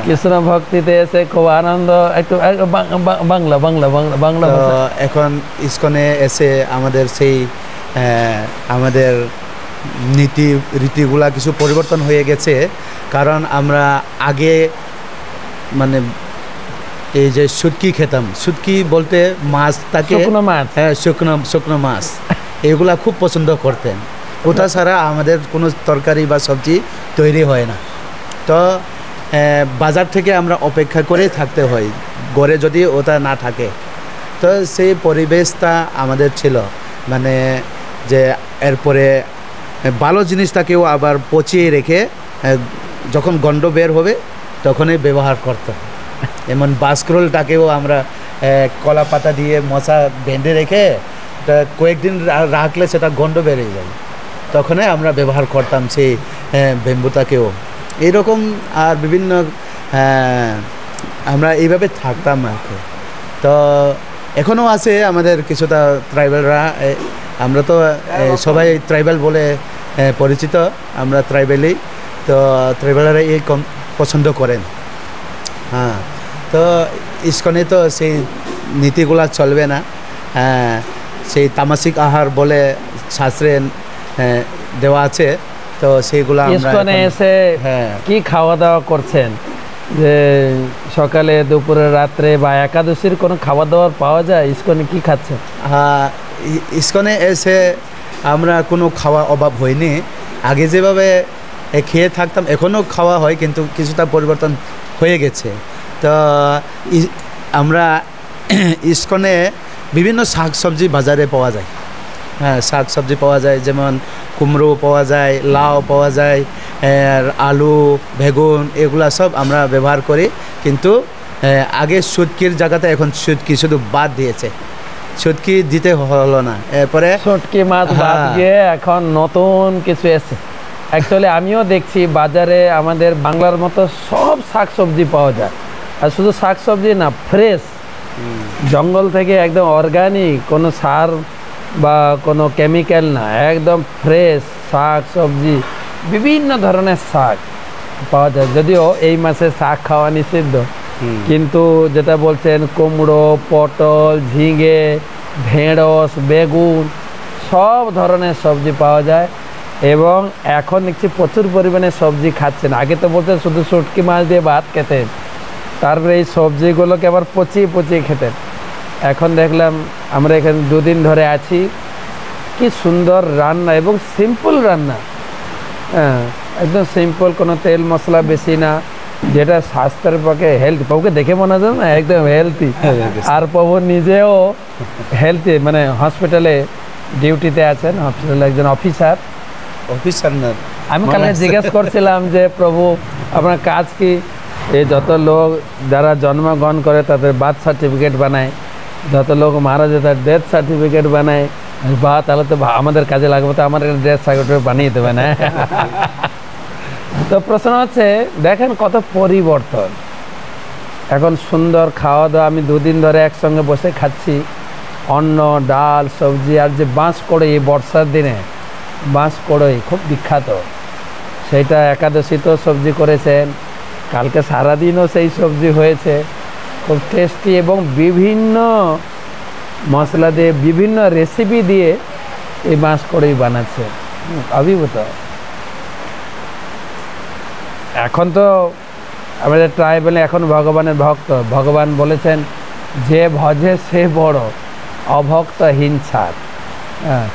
কৃষ্ণ ভক্তিতে এসে খুব আনন্দ। একটু বাংলা বাংলা বাংলা বাংলা তো ভাষা। এখন ইসকনে এসে আমাদের সেই আমাদের নীতি রীতিগুলা কিছু পরিবর্তন হয়ে গেছে, কারণ আমরা আগে মানে এই যে শুটকি খেতাম, শুটকি বলতে মাছ তাকে শুকনো মাছ। হ্যাঁ শুকনো মাছ এগুলা খুব পছন্দ করতেন। ওটা ছাড়া আমাদের কোনো তরকারি বা সবজি তৈরি হয় না। তো বাজার থেকে আমরা অপেক্ষা করে থাকতে হয়, ঘরে যদি ওটা না থাকে। তো সেই পরিবেশটা আমাদের ছিল, মানে যে এরপরে ভালো জিনিসটাকেও আবার পচিয়ে রেখে যখন গন্ধ বের হবে তখনই ব্যবহার করতে হয়। যেমন বাস্করোলটাকেও আমরা কলা পাতা দিয়ে মশা বেঁধে রেখে কয়েকদিন রাখলে সেটা গন্ধ বেরিয়ে যায়, তখনই আমরা ব্যবহার করতাম সেই বেম্বুটাকেও। এইরকম আর বিভিন্ন আমরা এইভাবে থাকতাম আর কি। তো এখনও আছে আমাদের কিছুটা ট্রাইবেলরা, আমরা তো সবাই ট্রাইবেল বলে পরিচিত, আমরা ট্রাইবেলই। তো ট্রাইবেলরা এই কম পছন্দ করেন। হ্যাঁ, তো ইসকনে তো সেই নীতিগুলা চলবে না। সেই তামাসিক আহার বলে শাস্ত্রে দেওয়া আছে, তো সেইগুলো ইসকনে এসে কি খাওয়া দাওয়া করছেন? যে সকালে দুপুরে রাত্রে বা একাদশীর কোনো খাওয়া দাওয়ার পাওয়া যায়? ইসকনে কি খাচ্ছেন? হ্যাঁ, ইসকনে এসে আমরা কোনো খাওয়া অভাব হয়নি। আগে যেভাবে খেয়ে থাকতাম এখনও খাওয়া হয়, কিন্তু কিছুটা পরিবর্তন হয়ে গেছে। তো আমরা ইসকনে বিভিন্ন শাক সবজি বাজারে পাওয়া যায়। হ্যাঁ, শাক সবজি পাওয়া যায়, যেমন কুমড়ো পাওয়া যায়, লাউ পাওয়া যায়, আলু, বেগুন, এগুলা সব আমরা ব্যবহার করি। কিন্তু আগে শুটকির জায়গাতে এখন শুটকি শুধু বাদ দিয়েছে, শুটকি দিতে হলো না। এরপরে শুটকি মাছ বাদ দিয়ে এখন নতুন কিছু এসেছে। অ্যাকচুয়ালি আমিও দেখছি বাজারে আমাদের বাংলার মতো সব শাক সবজি পাওয়া যায়, আর শুধু শাক সবজি না, ফ্রেশ জঙ্গল থেকে একদম অর্গানিক, কোনো সার বা কোনো কেমিক্যাল না, একদম ফ্রেশ শাক সবজি, বিভিন্ন ধরনের শাক পাওয়া যায়। যদিও এই মাসে শাক খাওয়া নিষিদ্ধ, কিন্তু যেটা বলছেন কুমড়ো, পটল, ঝিঙে, ঢেঁড়স, বেগুন, সব ধরনের সবজি পাওয়া যায়। এবং এখন দেখছি প্রচুর পরিমাণে সবজি খাচ্ছেন। আগে তো বলতেন শুধু শুটকি মাছ দিয়ে ভাত খেতেন, তারপরে এই সবজিগুলোকে আবার পচিয়ে পচিয়ে খেতেন। এখন দেখলাম আমরা এখানে দুদিন ধরে আছি, কি সুন্দর রান্না এবং সিম্পল রান্না। হ্যাঁ, একদম সিম্পল, কোনো তেল মশলা বেশি না, যেটা স্বাস্থ্যের পক্ষে হেলদি। প্রভুকে দেখে মনে হয় না একদম হেলদি, আর প্রভু নিজেও হেলদি, মানে হসপিটালে ডিউটিতে আছেন, হসপিটালে একজন অফিসার না। আমি কালকে জিজ্ঞেস করছিলাম যে প্রভু আপনার কাজ কি? এই যত লোক যারা জন্মগ্রহণ করে তাদের বার্থ সার্টিফিকেট বানায়, যত লোক মারা যায় তার ডেথ সার্টিফিকেট বানায়, বা তাহলে তো আমাদের কাজে লাগবে, তো আমার ডেথ সার্টিফিকেট বানিয়ে দেবে না। তো প্রশ্ন হচ্ছে, দেখেন কত পরিবর্তন। এখন সুন্দর খাওয়া দাওয়া, আমি দুদিন ধরে একসঙ্গে বসে খাচ্ছি, অন্ন, ডাল, সবজি, আর যে বাঁশ কড়ই, এই বর্ষার দিনে বাঁশ কড়ই খুব বিখ্যাত, সেইটা একাদশীতেও সবজি করেছেন, কালকে সারাদিনও সেই সবজি হয়েছে, খুব টেস্টি, এবং বিভিন্ন মশলা দিয়ে বিভিন্ন রেসিপি দিয়ে এই বাঁশ কড়ই বানাচ্ছে, অভিভূত। এখন তো আমাদের ট্রাইবেলে এখন ভগবানের ভক্ত, ভগবান বলেছেন যে ভজে সে বড়, অভক্ত হিংসার। হ্যাঁ,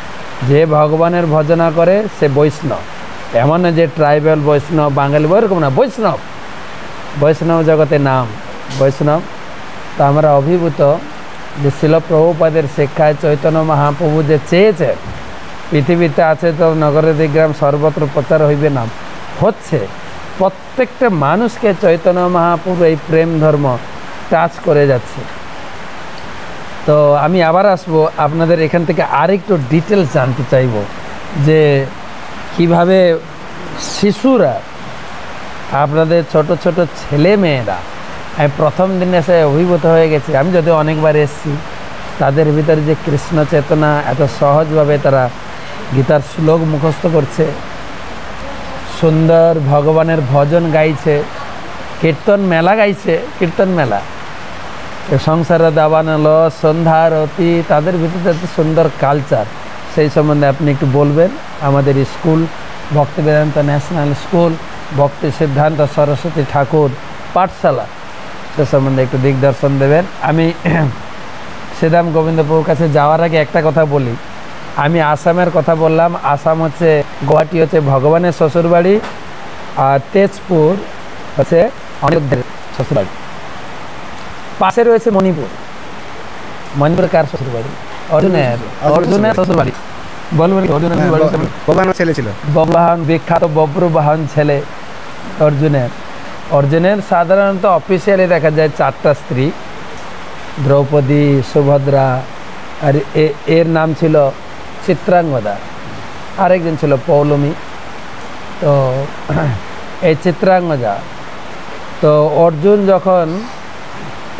যে ভগবানের ভজনা করে সে বৈষ্ণব। এমন না যে ট্রাইবেল বৈষ্ণব, বাঙালি ওরকম না, বৈষ্ণব, বৈষ্ণব জগতে নাম বৈষ্ণব। তো আমরা অভিভূত যে শিল প্রভুপাদের শিক্ষায় চৈতন্য মহাপ্রভু যে চেয়েছেন পৃথিবীতে আছে তো নগরে দিগ্রাম সর্বত্র প্রচার হইবে নাম, হচ্ছে। প্রত্যেকটা মানুষকে চৈতন্য মহাপ্রভু এই প্রেম ধর্ম টাচ করে যাচ্ছে। তো আমি আবার আসবো, আপনাদের এখান থেকে আরেকটু ডিটেলস জানতে চাইব যে কিভাবে শিশুরা, আপনাদের ছোট ছোট ছেলে মেয়েরা আমি প্রথম দিন এসে অভিভূত হয়ে গেছি। আমি যদিও অনেকবার এসেছি, তাদের ভিতরে যে কৃষ্ণ চেতনা, এত সহজভাবে তারা গীতার শ্লোক মুখস্থ করছে, সুন্দর ভগবানের ভজন গাইছে, কীর্তন মেলা গাইছে, কীর্তন মেলা, সংসার দাবানল সন্ধ্যারতি, তাদের ভিতরে এত সুন্দর কালচার। সেই সম্বন্ধে আপনি একটু বলবেন। আমাদের স্কুল ভক্তি বেদান্ত ন্যাশনাল স্কুল, ভক্তি সিদ্ধান্ত সরস্বতী ঠাকুর পাঠশালা, সে সম্বন্ধে একটু দিগদর্শন দেবেন। আমি শ্রীদাম গোবিন্দপুর কাছে যাওয়ার আগে একটা কথা বলি। আমি আসামের কথা বললাম। আসাম হচ্ছে গুয়াহাটি হচ্ছে ভগবানের শ্বশুরবাড়ি, আর তেজপুর হচ্ছে অনিরুদ্ধের শ্বশুরবাড়ি। পাশে রয়েছে মণিপুর। মণিপুর কার শ্বশুরবাড়ি? অর্জুনের শ্বশুরবাড়ি। বলবেন বব্রুবাহন ছেলে ছিল, বব্রুবাহন, বিখ্যাত বব্রুবাহন ছেলে অর্জুনের সাধারণত অফিসিয়ালি দেখা যায় 4টা স্ত্রী, দ্রৌপদী, সুভদ্রা, আর এর নাম ছিল চিত্রাঙ্গদা, আরেকজন ছিল পৌলমী। তো এই চিত্রাঙ্গদা, তো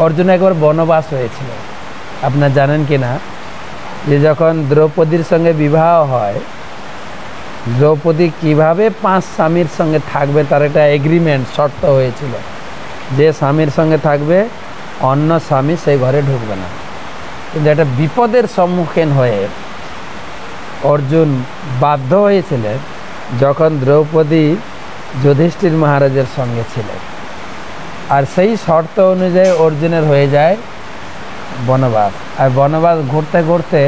অর্জুন একবার বনবাস হয়েছিল। আপনার জানেন কি না যে যখন দ্রৌপদীর সঙ্গে বিবাহ হয়, দ্রৌপদী কিভাবে 5 স্বামীর সঙ্গে থাকবে তার একটা এগ্রিমেন্ট, শর্ত হয়েছিল যে স্বামীর সঙ্গে থাকবে অন্য স্বামী সেই ঘরে ঢুকবে না। কিন্তু একটা বিপদের সম্মুখীন হয়ে অর্জুন বাধ্য হয়েছিলেন যখন দ্রৌপদী যুধিষ্ঠির মহারাজের সঙ্গে ছিলেন, আর সেই শর্ত অনুযায়ী অর্জুনের হয়ে যায় বনবাস। আর বনবাস ঘুরতে ঘুরতে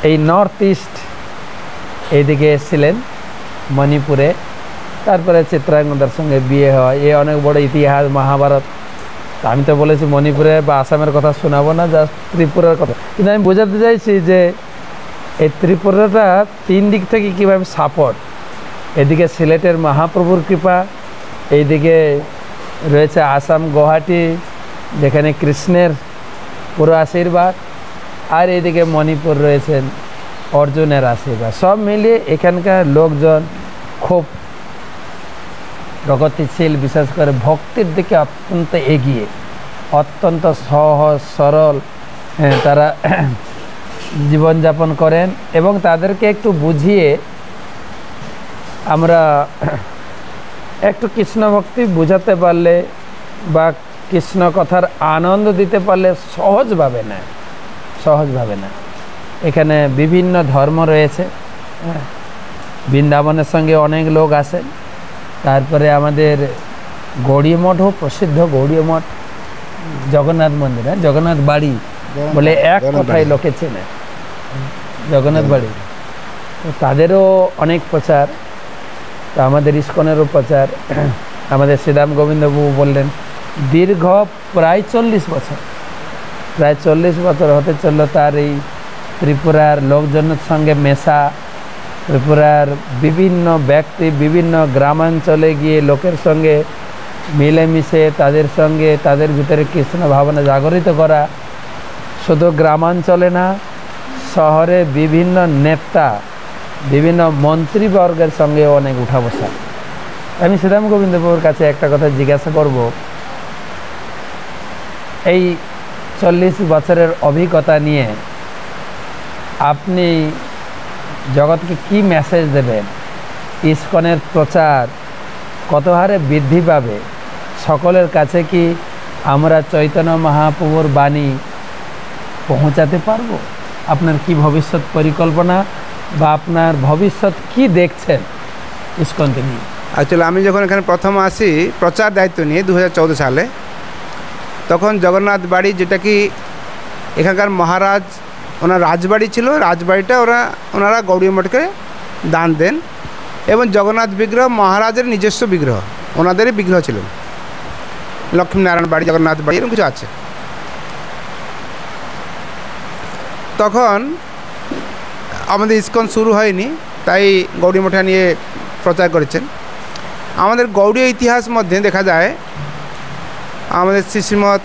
এই নর্থ ইস্ট এইদিকে এসেছিলেন মণিপুরে। তারপরে চিত্রাঙ্গদার সঙ্গে বিয়ে হয়। এ অনেক বড় ইতিহাস, মহাভারত। আমি তো বলেছি মণিপুরে বা আসামের কথা শোনাবো না, জাস্ট ত্রিপুরার কথা। কিন্তু আমি বোঝাতে চাইছি যে এই ত্রিপুরাটা 3 দিক থেকে কীভাবে সাপোর্ট। এদিকে সিলেটের মহাপ্রভুর কৃপা, এইদিকে রয়েছে আসাম গুয়াহাটি যেখানে কৃষ্ণের পুরো আশীর্বাদ, আর এইদিকে মণিপুর রয়েছেন অর্জুনের আশীর্বাদ। সব মিলিয়ে এখানকার লোকজন খুব প্রগতিশীল, বিশেষ করে ভক্তির দিকে অত্যন্ত এগিয়ে, অত্যন্ত সহজ সরল তারা জীবনযাপন করেন। এবং তাদেরকে একটু বুঝিয়ে আমরা একটু কৃষ্ণ ভক্তি বুঝাতে পারলে বা কৃষ্ণ কথার আনন্দ দিতে পারলে সহজভাবে না। এখানে বিভিন্ন ধর্ম রয়েছে। বৃন্দাবনের সঙ্গে অনেক লোক আসেন। তারপরে আমাদের গৌড়ীয় মঠও প্রসিদ্ধ, গৌড়ীয় মঠ, জগন্নাথ মন্দির, জগন্নাথ বাড়ি বলে এক কথায় লোকে চেনে, জগন্নাথ বাড়ি। তো তাদেরও অনেক প্রচার, তো আমাদের ইস্কনেরও প্রচার। আমাদের শ্রীদাম গোবিন্দবাবু বললেন দীর্ঘ প্রায় 40 বছর হতে চললো তার এই ত্রিপুরার লোকজনের সঙ্গে মেশা, ত্রিপুরার বিভিন্ন ব্যক্তি বিভিন্ন গ্রামাঞ্চলে গিয়ে লোকের সঙ্গে মিলেমিশে তাদের ভিতরে কৃষ্ণ ভাবনা জাগরিত করা। শুধু গ্রামাঞ্চলে না, শহরে বিভিন্ন নেতা, বিভিন্ন মন্ত্রীবর্গের সঙ্গে অনেক উঠা বসা। আমি শ্রীদাম গোবিন্দবাবুর কাছে একটা কথা জিজ্ঞাসা করব, এই 40 বছরের অভিজ্ঞতা নিয়ে আপনি জগৎকে কি মেসেজ দেবেন? ইস্কনের প্রচার কত হারে বৃদ্ধি পাবে? সকলের কাছে কি আমরা চৈতন্য মহাপ্রভুর বাণী পৌঁছাতে পারবো? আপনার কি ভবিষ্যৎ পরিকল্পনা বা আপনার ভবিষ্যৎ কি দেখছেন ইস্কনকে নিয়ে? অ্যাকচুয়ালি আমি যখন এখানে প্রথম আসি প্রচার দায়িত্ব নিয়ে 2014 সালে, তখন জগন্নাথ বাড়ি, যেটা কি এখানকার মহারাজ ওনার রাজবাড়ি ছিল, রাজবাড়িটা ওনারা গৌড়ীয় মঠকে দান দেন। এবং জগন্নাথ বিগ্রহ মহারাজের নিজস্ব বিগ্রহ, ওনাদেরই বিগ্রহ ছিল। লক্ষ্মীনারায়ণ বাড়ি, জগন্নাথ বাড়ি, এরকম কিছু আছে। তখন আমাদের ইস্কন শুরু হয়নি, তাই গৌড়ী মঠা নিয়ে প্রচার করেছেন। আমাদের গৌড়ীয় ইতিহাস মধ্যে দেখা যায় আমাদের শ্রীশ্রীমৎ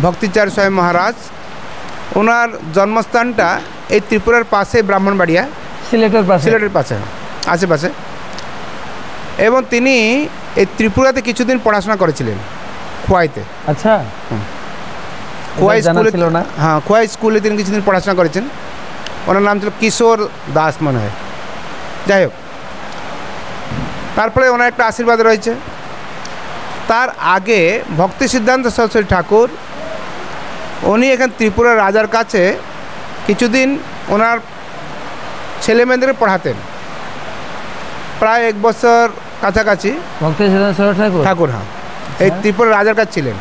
ভক্তিচার স্বামী মহারাজ, ওনার জন্মস্থানটা এই ত্রিপুরার পাশে, ব্রাহ্মণবাড়িয়া, সিলেটের পাশে আশেপাশে। এবং তিনি এই ত্রিপুরাতে কিছুদিন পড়াশোনা করেছিলেন। খোয়াইতে। আচ্ছা, খোয়াই জানা স্কুলে ছিল না। হ্যাঁ, খোয়াই স্কুলে তিনি কিছুদিন পড়াশোনা করেছেন। ওনার নাম ছিল কিশোর দাস মনে হয়। যাই হোক, তারপরে ওনার একটা আশীর্বাদ রয়েছে। তার আগে ভক্তি সিদ্ধান্ত সরস্বতী ঠাকুর উনি এখান ত্রিপুরার রাজার কাছে কিছুদিন ওনার ছেলে মেয়েদের পড়াতেন, প্রায় 1 বছর কাছাকাছি। ভক্তি সিদ্ধান্ত ঠাকুর ঠাকুর, হ্যাঁ, এই ত্রিপুরার রাজার কাছে ছিলেন।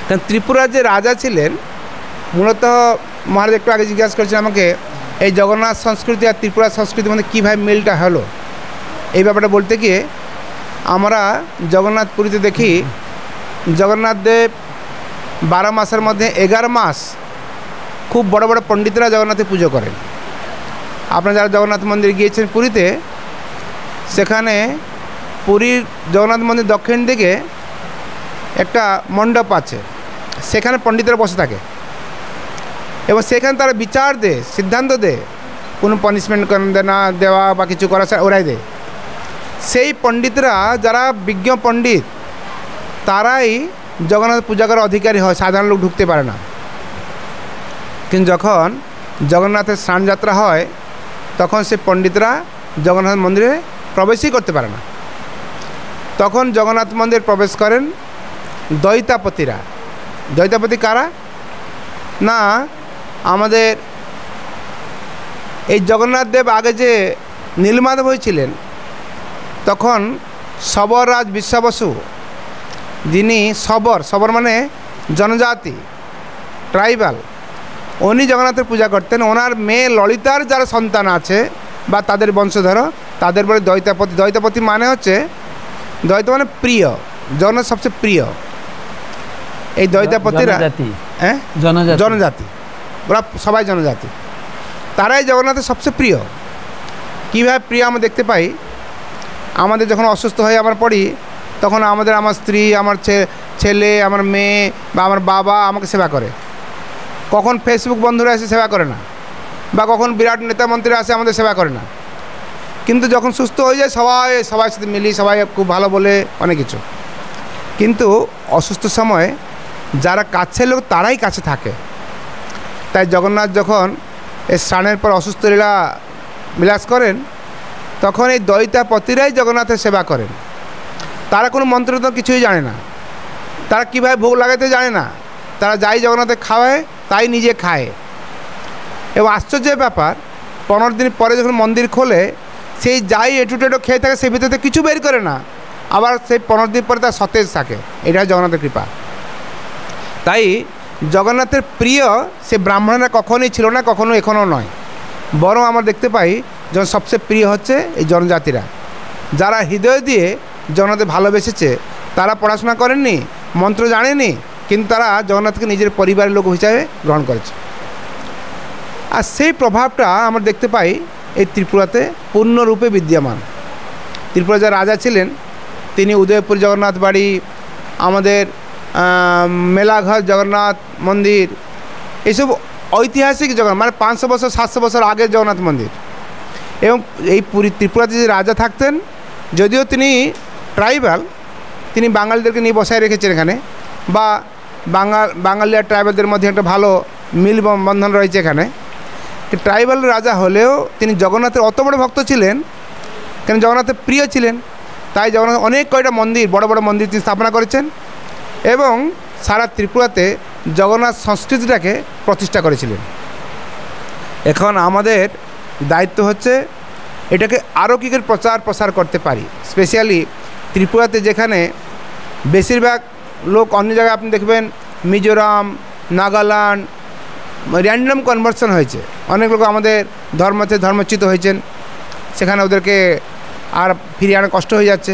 কারণ ত্রিপুরার যে রাজা ছিলেন, মূলত মহারাজ একটু আগে জিজ্ঞাসা করেছেন আমাকে, এই জগন্নাথ সংস্কৃতি আর ত্রিপুরা সংস্কৃতির মধ্যে কীভাবে মিলটা হলো, এই ব্যাপারটা বলতে গিয়ে আমরা জগন্নাথ পুরীতে দেখি জগন্নাথ দেব 12 মাসের মধ্যে 11 মাস খুব বড় বড় পণ্ডিতরা জগন্নাথের পুজো করেন। আপনারা যারা জগন্নাথ মন্দির গিয়েছেন পুরীতে, সেখানে পুরীর জগন্নাথ মন্দির দক্ষিণ দিকে একটা মণ্ডপ আছে, সেখানে পণ্ডিতরা বসে থাকে এবং সেখানে তারা বিচার দেয়, সিদ্ধান্ত দেয়, কোনো পানিশমেন্ট না দেওয়া বা কিছু করা ওরাই দেয়। সেই পণ্ডিতরা যারা বিজ্ঞ পণ্ডিত, তারাই জগন্নাথ পূজা করার অধিকারী হয়, সাধারণ লোক ঢুকতে পারে না। কিন্তু যখন জগন্নাথের স্নানযাত্রা হয়, তখন সে পণ্ডিতরা জগন্নাথ মন্দিরে প্রবেশই করতে পারে না। তখন জগন্নাথ মন্দির প্রবেশ করেন দৈতাপতিরা। দৈতাপতি কারা? না, আমাদের এই জগন্নাথ দেব আগে যে নীলমাধব হয়েছিলেন, তখন শবররাজ বিশ্বাবসু, যিনি শবর মানে জনজাতি, ট্রাইবাল, উনি জগন্নাথের পূজা করতেন। ওনার মেয়ে ললিতার যারা সন্তান আছে বা তাদের বংশধর, তাদের বলে দৈতাপতি। দৈতাপতি মানে হচ্ছে, দ্বৈত মানে প্রিয়, জগন্নাথ সবচেয়ে প্রিয়। এই দৈতাপতিরা হ্যাঁ জনজাতি, ওরা সবাই জনজাতি, তারাই জগন্নাথের সবচেয়ে প্রিয়। কীভাবে প্রিয় আমরা দেখতে পাই, আমাদের যখন অসুস্থ হয়ে আমরা পড়ি, তখন আমার স্ত্রী, আমার ছেলে, আমার মেয়ে বা আমার বাবা আমাকে সেবা করে। কখন ফেসবুক বন্ধুরা এসে সেবা করে না, বা কখন বিরাট নেতা মন্ত্রীরা আসে আমাদের সেবা করে না। কিন্তু যখন সুস্থ হয়ে যায় সবাই সাথে মিলি, সবাই খুব ভালো বলে অনেক কিছু। কিন্তু অসুস্থ সময় যারা কাছের লোক, তারাই কাছে থাকে। তাই জগন্নাথ যখন এই স্নানের পর অসুস্থ লীলা বিলাস করেন, তখন এই দৈতাপতিরাই জগন্নাথের সেবা করেন। তারা কোনো মন্ত্র তো কিছুই জানে না, তারা কীভাবে ভোগ লাগাতে জানে না, তারা যাই জগন্নাথে খাওয়ায় তাই নিজে খায়। এবং আশ্চর্যের ব্যাপার, 15 দিন পরে যখন মন্দির খোলে, সেই যাই এটুটেটো খেয়ে থাকে, সেই ভিতরে কিছু বের করে না, আবার সেই 15 দিন পরে তার সতেজ থাকে। এটাই জগন্নাথের কৃপা। তাই জগন্নাথের প্রিয় সে ব্রাহ্মণরা কখনোই ছিল না, কখনো এখনও নয়। বরং আমরা দেখতে পাই যখন সবচেয়ে প্রিয় হচ্ছে এই জনজাতিরা, যারা হৃদয় দিয়ে জগন্নাথকে ভালোবেসেছে। তারা পড়াশোনা করেননি, মন্ত্র জানেনি, কিন্তু তারা জগন্নাথকে নিজের পরিবারের লোক হিসাবে গ্রহণ করেছে। আর সেই প্রভাবটা আমরা দেখতে পাই এই ত্রিপুরাতে পূর্ণরূপে বিদ্যমান। ত্রিপুরা যার রাজা ছিলেন, তিনি উদয়পুর জগন্নাথ বাড়ি, আমাদের মেলাঘর জগন্নাথ মন্দির, এইসব ঐতিহাসিক জগন্নাথ, মানে 500 বছর 700 বছর আগের জগন্নাথ মন্দির। এবং এই ত্রিপুরাতে যে রাজা থাকতেন, যদিও তিনি ট্রাইবাল, তিনি বাঙালিদেরকে নিয়ে বসায় রেখেছেন এখানে, বা বাঙালি আর ট্রাইবালদের মধ্যে একটা ভালো মিল বন্ধন রয়েছে এখানে। ট্রাইবাল রাজা হলেও তিনি জগন্নাথের অত বড় ভক্ত ছিলেন, কেন জগন্নাথের প্রিয় ছিলেন। তাই জগন্নাথ অনেক কয়টা মন্দির, বড় বড় মন্দির তিনি স্থাপনা করেছেন এবং সারা ত্রিপুরাতে জগন্নাথ সংস্কৃতিটাকে প্রতিষ্ঠা করেছিলেন। এখন আমাদের দায়িত্ব হচ্ছে এটাকে আরও কী করে প্রসার করতে পারি। স্পেশালি ত্রিপুরাতে যেখানে বেশিরভাগ লোক, অন্য জায়গায় আপনি দেখবেন মিজোরাম, নাগাল্যান্ড, র্যান্ডম কনভার্সন হয়েছে। অনেক লোক আমাদের ধর্মচ্যুত হয়েছেন, সেখানে ওদেরকে আর ফিরিয়ে আনা কষ্ট হয়ে যাচ্ছে।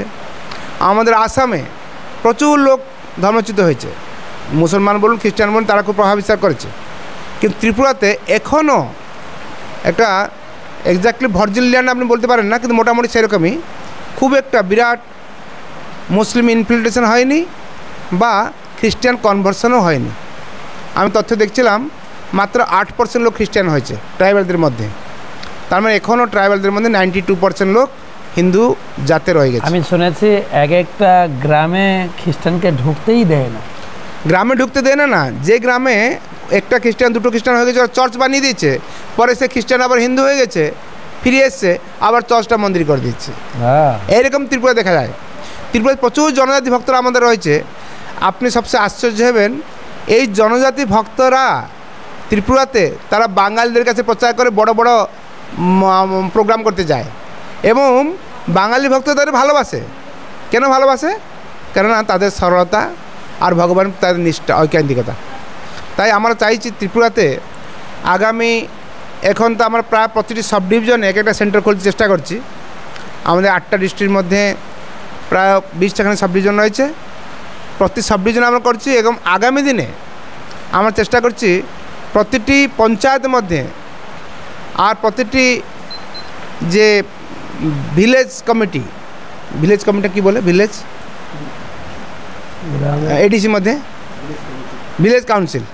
আমাদের আসামে প্রচুর লোক ধর্মচ্যুত হয়েছে, মুসলমান বলুন, খ্রিস্টান বলুন, তারা খুব প্রভাব বিস্তার করেছে। কিন্তু ত্রিপুরাতে এখনও একটা এক্স্যাক্টলি ভার্জিন ল্যান্ড আপনি বলতে পারেন না, কিন্তু মোটামুটি সেরকমই, খুব একটা বিরাট মুসলিম ইনফিল্ট্রেশন হয়নি বা খ্রিস্টান কনভার্সনও হয়নি। আমি তথ্য দেখছিলাম, মাত্র 8% লোক খ্রিস্টান হয়েছে ট্রাইবালদের মধ্যে। তার মানে এখনও ট্রাইবালদের মধ্যে 92% লোক হিন্দু জাতে রয়ে গেছে। আমি শুনেছি এক একটা গ্রামে খ্রিস্টানকে ঢুকতেই দেয় না। গ্রামে ঢুকতে দেয় না, যে গ্রামে একটা খ্রিস্টান দুটো খ্রিস্টান হয়ে গেছে, চার্চ বানিয়ে দিয়েছে, পরে সে খ্রিস্টান আবার হিন্দু হয়ে গেছে, ফিরে এসছে, আবার চার্চটা মন্দির করে দিচ্ছে। এইরকম ত্রিপুরা দেখা যায়। ত্রিপুরায় প্রচুর জনজাতি ভক্তরা আমাদের রয়েছে। আপনি সবচেয়ে আশ্চর্য হবেন, এই জনজাতি ভক্তরা ত্রিপুরাতে তারা বাঙালিদের কাছে প্রচার করে বড় বড় প্রোগ্রাম করতে যায়, এবং বাঙালি ভক্ত তাদের ভালোবাসে। কেন ভালোবাসে? কেননা তাদের সরলতা আর ভগবান তাদের নিষ্ঠা, ঐকান্তিকতা। তাই আমরা চাইছি ত্রিপুরাতে আগামী, এখন তো আমরা প্রায় প্রতিটি সাব ডিভিশনে এক একটা সেন্টার খুলতে চেষ্টা করছি। আমাদের 8টা ডিস্ট্রিক্টের মধ্যে প্রায় 20টাখানে সাব ডিভিশন রয়েছে। প্রতি সাব ডিভিশনে আমরা করছি, এবং আগামী দিনে আমরা চেষ্টা করছি প্রতিটি পঞ্চায়েতের মধ্যে আর প্রতিটি যে ভিলেজ কমিটি কি বলে, ভিলেজ এডিসির মধ্যে ভিলেজ কাউন্সিল,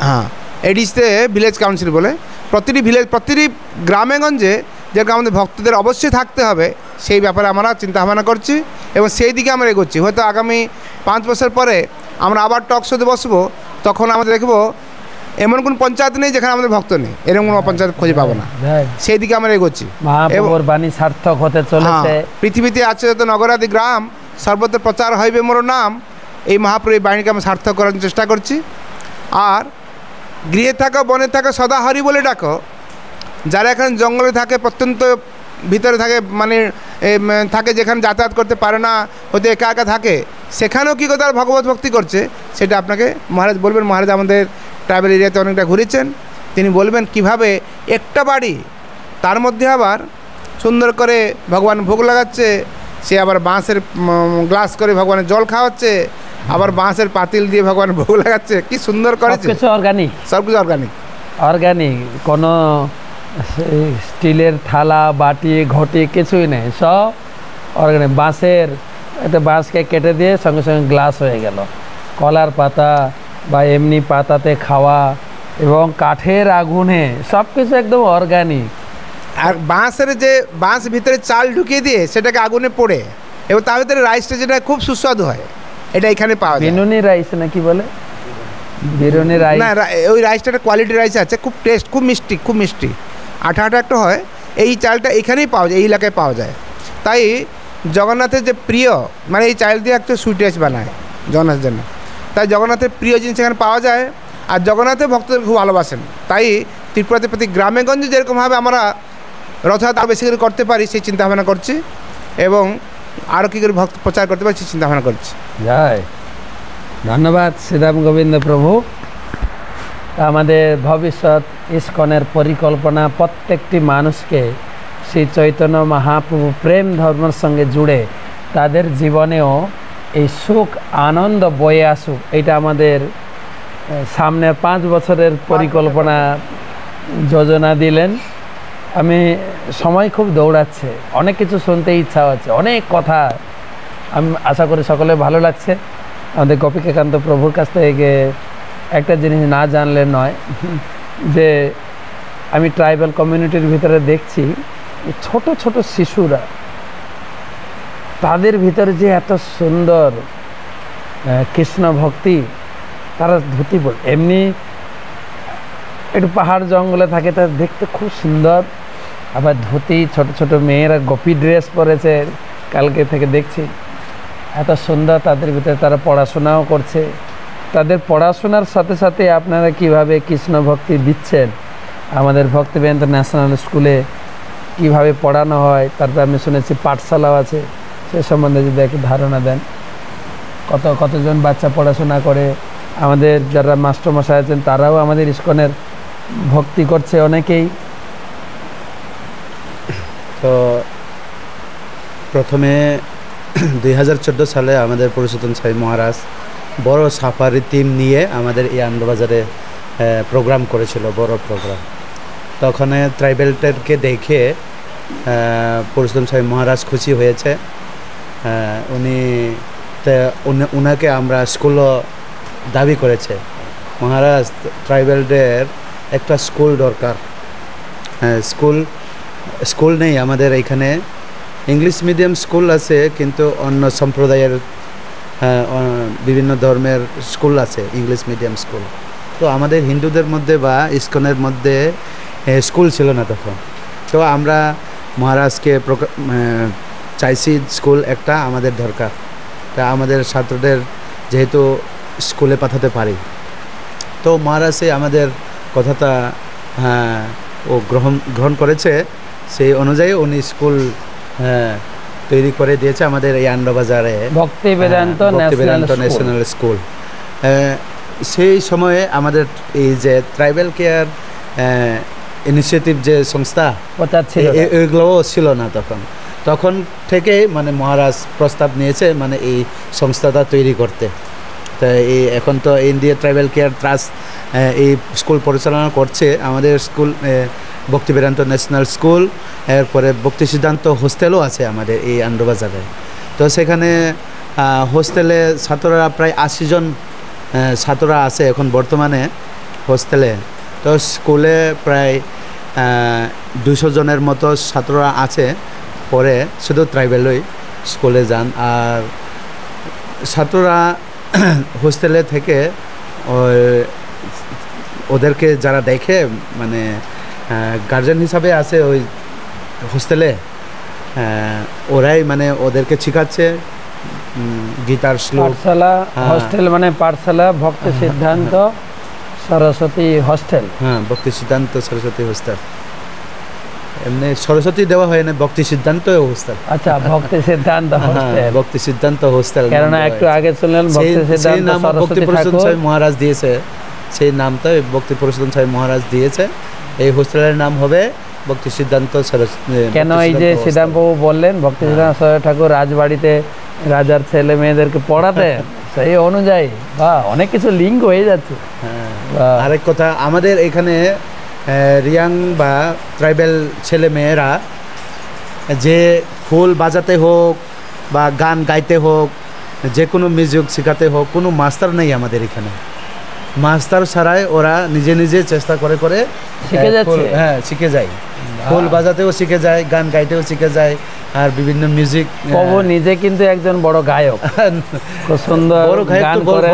হ্যাঁ এডিসিতে ভিলেজ কাউন্সিল বলে, প্রতিটি গ্রামেগঞ্জে যেরকম আমাদের ভক্তদের অবশ্যই থাকতে হবে, সেই ব্যাপারে আমরা চিন্তাভাবনা করছি এবং সেই দিকে আমরা এগোচ্ছি। হয়তো আগামী 5 বছর পরে আমরা আবার টক শোতে বসবো, তখন আমরা দেখবো এমন কোন পঞ্চায়েত নেই যেখানে আমাদের ভক্ত নেই, এরকম কোনো পঞ্চায়েত খুঁজে পাবো না। সেই দিকে আমরা এগোচ্ছি। মহাপ্রভুর বাণী সার্থক হতে চলেছে। পৃথিবীতে আছে যত নগরাদি গ্রাম, সর্বত্র প্রচার হইবে মোর নাম। এই মহাপ্রভুর বাণীকে আমরা সার্থক করার চেষ্টা করছি। আর গৃহে থাকো বনে থাকো সদা হরি বলে ডাকো। যারা এখানে জঙ্গলে থাকে, প্রত্যন্ত ভিতরে থাকে, মানে থাকে যেখানে যাতায়াত করতে পারে না, হয়তো একা একা থাকে, সেখানেও কী করে তারা ভগবত ভক্তি করছে, সেটা আপনাকে মহারাজ বলবেন। মহারাজ আমাদের ট্রাইবেল এরিয়াতে অনেকটা ঘুরেছেন, তিনি বলবেন কিভাবে একটা বাড়ি, তার মধ্যে আবার সুন্দর করে ভগবান ভোগ লাগাচ্ছে, সে আবার বাঁশের গ্লাস করে ভগবানের জল খাওয়াচ্ছে, আবার বাঁশের পাতিল দিয়ে ভগবান ভোগ লাগাচ্ছে। কি সুন্দর করেছে, সব কিছু অর্গানিক, অর্গানিক। কোনো স্টিলের থালা বাটি ঘটি কিছুই নেই, সব অর্গানিক। বাঁশের একটা বাঁশকে কেটে দিয়ে সঙ্গে সঙ্গে গ্লাস হয়ে গেল। কলার পাতা বা এমনি পাতাতে খাওয়া, এবং কাঠের আগুনে, সব কিছু একদম অর্গানিক। আর বাঁশের যে বাঁশ ভিতরে চাল ঢুকিয়ে দিয়ে সেটাকে আগুনে পোড়ে, এবং তার ভিতরে রাইসটা যেটা খুব সুস্বাদু হয়, এটা এখানে পাওয়া যায়। বিনুনি রাইস নাকি বলে, বিনুনি রাইস না, ওই রাইসটা একটা কোয়ালিটি রাইস আছে, খুব টেস্ট, খুব মিষ্টি, আঠা একটা হয়। এই চালটা এখানেই পাওয়া যায়, এই এলাকায় পাওয়া যায়। তাই জগন্নাথের যে প্রিয়, মানে এই চাল দিয়ে একটা সুইট রাইস বানায় জগন্নাথের জন্য, তাই জগন্নাথের প্রিয় জিনিস এখানে পাওয়া যায়। আর জগন্নাথের ভক্তদের খুব ভালোবাসেন। তাই ত্রিপুরাতে প্রতি গ্রামে গঞ্জে যেরকমভাবে আমরা রথযাত্রা বেশি করে করতে পারি, সেই চিন্তাভাবনা করছি, এবং আরও কী করে ভক্ত প্রচার করতে পারি সেই চিন্তাভাবনা করছি। জয় ধন্যবাদ শ্রীরাম গোবিন্দ প্রভু। আমাদের ভবিষ্যৎ ইস্কনের পরিকল্পনা প্রত্যেকটি মানুষকে শ্রী চৈতন্য মহাপ্রভু প্রেম ধর্মের সঙ্গে জুড়ে তাদের জীবনেও এই সুখ আনন্দ বয়ে আসুক, এটা আমাদের সামনের 5 বছরের পরিকল্পনা যোজনা দিলেন। আমি সময় খুব দৌড়াচ্ছে, অনেক কিছু শুনতে ইচ্ছা হচ্ছে, অনেক কথা। আমি আশা করি সকলে ভালো লাগছে। আমাদের গোপীকান্ত প্রভুর কাছ থেকে একটা জিনিস না জানলে নয়, যে আমি ট্রাইবাল কমিউনিটির ভিতরে দেখছি ছোট ছোট শিশুরা, তাদের ভিতরে যে এত সুন্দর কৃষ্ণ ভক্তি, তারা ধুতি পরে, এমনি একটু পাহাড় জঙ্গলে থাকে, তা দেখতে খুব সুন্দর। আবার ধুতি, ছোট ছোট মেয়েরা গোপী ড্রেস পরেছে, কালকে থেকে দেখছি এত সুন্দর। তাদের ভিতরে তারা পড়াশোনাও করছে। তাদের পড়াশোনার সাথে সাথে আপনারা কিভাবে কৃষ্ণ ভক্তি দিচ্ছেন, আমাদের ভক্তিবেদান্ত ন্যাশনাল স্কুলে কিভাবে পড়ানো হয়, তারপরে আমি শুনেছি পাঠশালাও আছে, সে সম্বন্ধে যদি একটু ধারণা দেন। কতজন বাচ্চা পড়াশোনা করে, আমাদের যারা মাস্টারমশাই আছেন তারাও আমাদের ইস্কনের ভক্তি করছে অনেকেই। তো প্রথমে 2014 সালে আমাদের পুরুষোত্তম সাই মহারাজ বড় সাফারি টিম নিয়ে আমাদের এই আনন্দবাজারে প্রোগ্রাম করেছিল, বড় প্রোগ্রাম। তখন ট্রাইবেলদেরকে দেখে পুরুষোত্তম সাই মহারাজ খুশি হয়েছে। উনাকে আমরা স্কুলও দাবি করেছে, মহারাজ ট্রাইবেলদের একটা স্কুল দরকার, স্কুল স্কুল নেই আমাদের এখানে। ইংলিশ মিডিয়াম স্কুল আছে, কিন্তু অন্য সম্প্রদায়ের বিভিন্ন ধর্মের স্কুল আছে, ইংলিশ মিডিয়াম স্কুল। তো আমাদের হিন্দুদের মধ্যে বা ইসকনের মধ্যে স্কুল ছিল না তখন। তো আমরা মহারাজকে চাইছি স্কুল একটা আমাদের দরকার, তা আমাদের ছাত্রদের যেহেতু স্কুলে পাঠাতে পারি। তো মহারাজে আমাদের কথাটা ও গ্রহণ করেছে, সেই অনুযায়ী উনি স্কুল তৈরি করে দিয়েছে আমাদের এই আনন্দবাজারে, ভক্তি বেদান্ত ন্যাশনাল স্কুল। সেই সময়ে আমাদের এই যে ট্রাইবাল কেয়ার ইনিশিয়েটিভ যে সংস্থা এগুলোও ছিল না তখন থেকে মানে মহারাজ প্রস্তাব নিয়েছে মানে এই সংস্থাটা তৈরি করতে। তো এই এখন তো ইন্ডিয়া ট্রাইবাল কেয়ার ট্রাস্ট এই স্কুল পরিচালনা করছে। আমাদের স্কুল ভক্তি বেদান্ত ন্যাশনাল স্কুল, এরপরে ভক্তি সিদ্ধান্ত হোস্টেলও আছে আমাদের এই আনন্দবাজারে। তো সেখানে হোস্টেলে ছাত্ররা প্রায় 80 জন ছাত্ররা আছে এখন বর্তমানে হোস্টেলে। তো স্কুলে প্রায় 200 জনের মতো ছাত্ররা আছে, পরে শুধু ট্রাইবেলই স্কুলে যান। আর ছাত্ররা হোস্টেলে থেকে ওদেরকে যারা দেখে মানে গার্জেন হিসাবে আছে ওই হোস্টেলে, ওরাই মানে ওদেরকে শেখাচ্ছে গীতার শ্লোক। পাঠশালা হোস্টেল মানে পাঠশালা ভক্তি সিদ্ধান্ত সরস্বতী হোস্টেল। ভক্তি সিদ্ধান্ত সরস্বতী হোস্টেল, এমনি সরস্বতী দেওয়া হয় না, ভক্তি সিদ্ধান্ত হোস্টেল। আচ্ছা, ভক্তি সিদ্ধান্ত হোস্টেল, ভক্তি সিদ্ধান্ত হোস্টেল। কেন একটু আগে শুনলেন ভক্তি সিদ্ধান্ত ভক্তি পুরুষোত্তম স্বামী মহারাজ দিয়েছে, সেই নামটা ভক্তি পুরুষোত্তম স্বামী মহারাজ দিয়েছে। এই হোস্টেলের নাম হবে ভক্তি সিদ্ধান্ত সরস্বতী। কেন এই যে সিদ্ধান্তবাবু বললেন ভক্তি সিদ্ধান্ত ঠাকুর রাজবাড়িতে রাজার ছেলে মেয়েদেরকে পড়াতে, সেই অনুযায়ী বা অনেক কিছু লিঙ্ক হয়ে যাচ্ছে। আরেক কথা, আমাদের এখানে রিয়াং বা ট্রাইবেল ছেলে মেয়েরা যে খোল বাজাতে হোক বা গান গাইতে হোক, যে কোনো মিউজিক শেখাতে হোক, কোনো মাস্টার নেই আমাদের এখানে। মাস্টার ছাড়াই ওরা নিজে নিজে চেষ্টা করে শিখে যাচ্ছে। শিখে যায়, খোল বাজাতেও শিখে যায়, গান গাইতেও শিখে যায়, আর বিভিন্ন মিউজিক। প্রভু নিজে কিন্তু একজন বড় গায়ক, খুব সুন্দর গান করেন।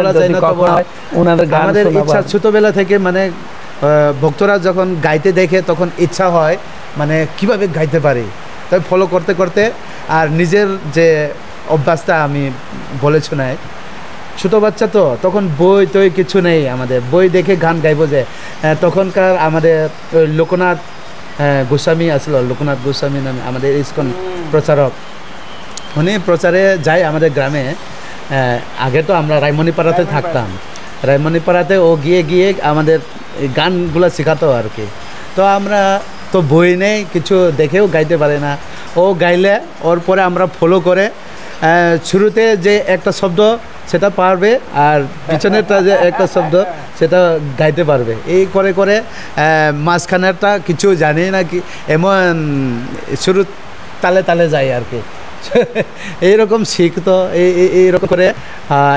আমাদের ইচ্ছা ছোটবেলা থেকে মানে ভক্তরা যখন গাইতে দেখে তখন ইচ্ছা হয় মানে কিভাবে গাইতে পারি, তাই ফলো করতে করতে আর নিজের যে অভ্যাসটা আমি বলেছি না, ছোটো বাচ্চা তো তখন বই টই কিছু নেই, আমাদের বই দেখে গান গাইব যে। তখনকার আমাদের লোকনাথ গোস্বামী আসলো, লোকনাথ গোস্বামী নামে আমাদের ইসকন প্রচারক, উনি প্রচারে যায় আমাদের গ্রামে। আগে তো আমরা রায়মণিপাড়াতে থাকতাম, রায়মণিপাড়াতে ও গিয়ে গিয়ে আমাদের গানগুলো শেখাতো আর কি। তো আমরা তো বই নেই, কিছু দেখেও গাইতে পারে না, ও গাইলে ওর পরে আমরা ফলো করে শুরুতে যে একটা শব্দ সেটা পারবে, আর পিছনেরটা যে একটা শব্দ সেটা গাইতে পারবে। এই করে করে মাঝখানেরটা কিছু জানি না কি, এমন শুরু তালে তালে যায় আর কি। এইরকম শিখতো এইরকম করে।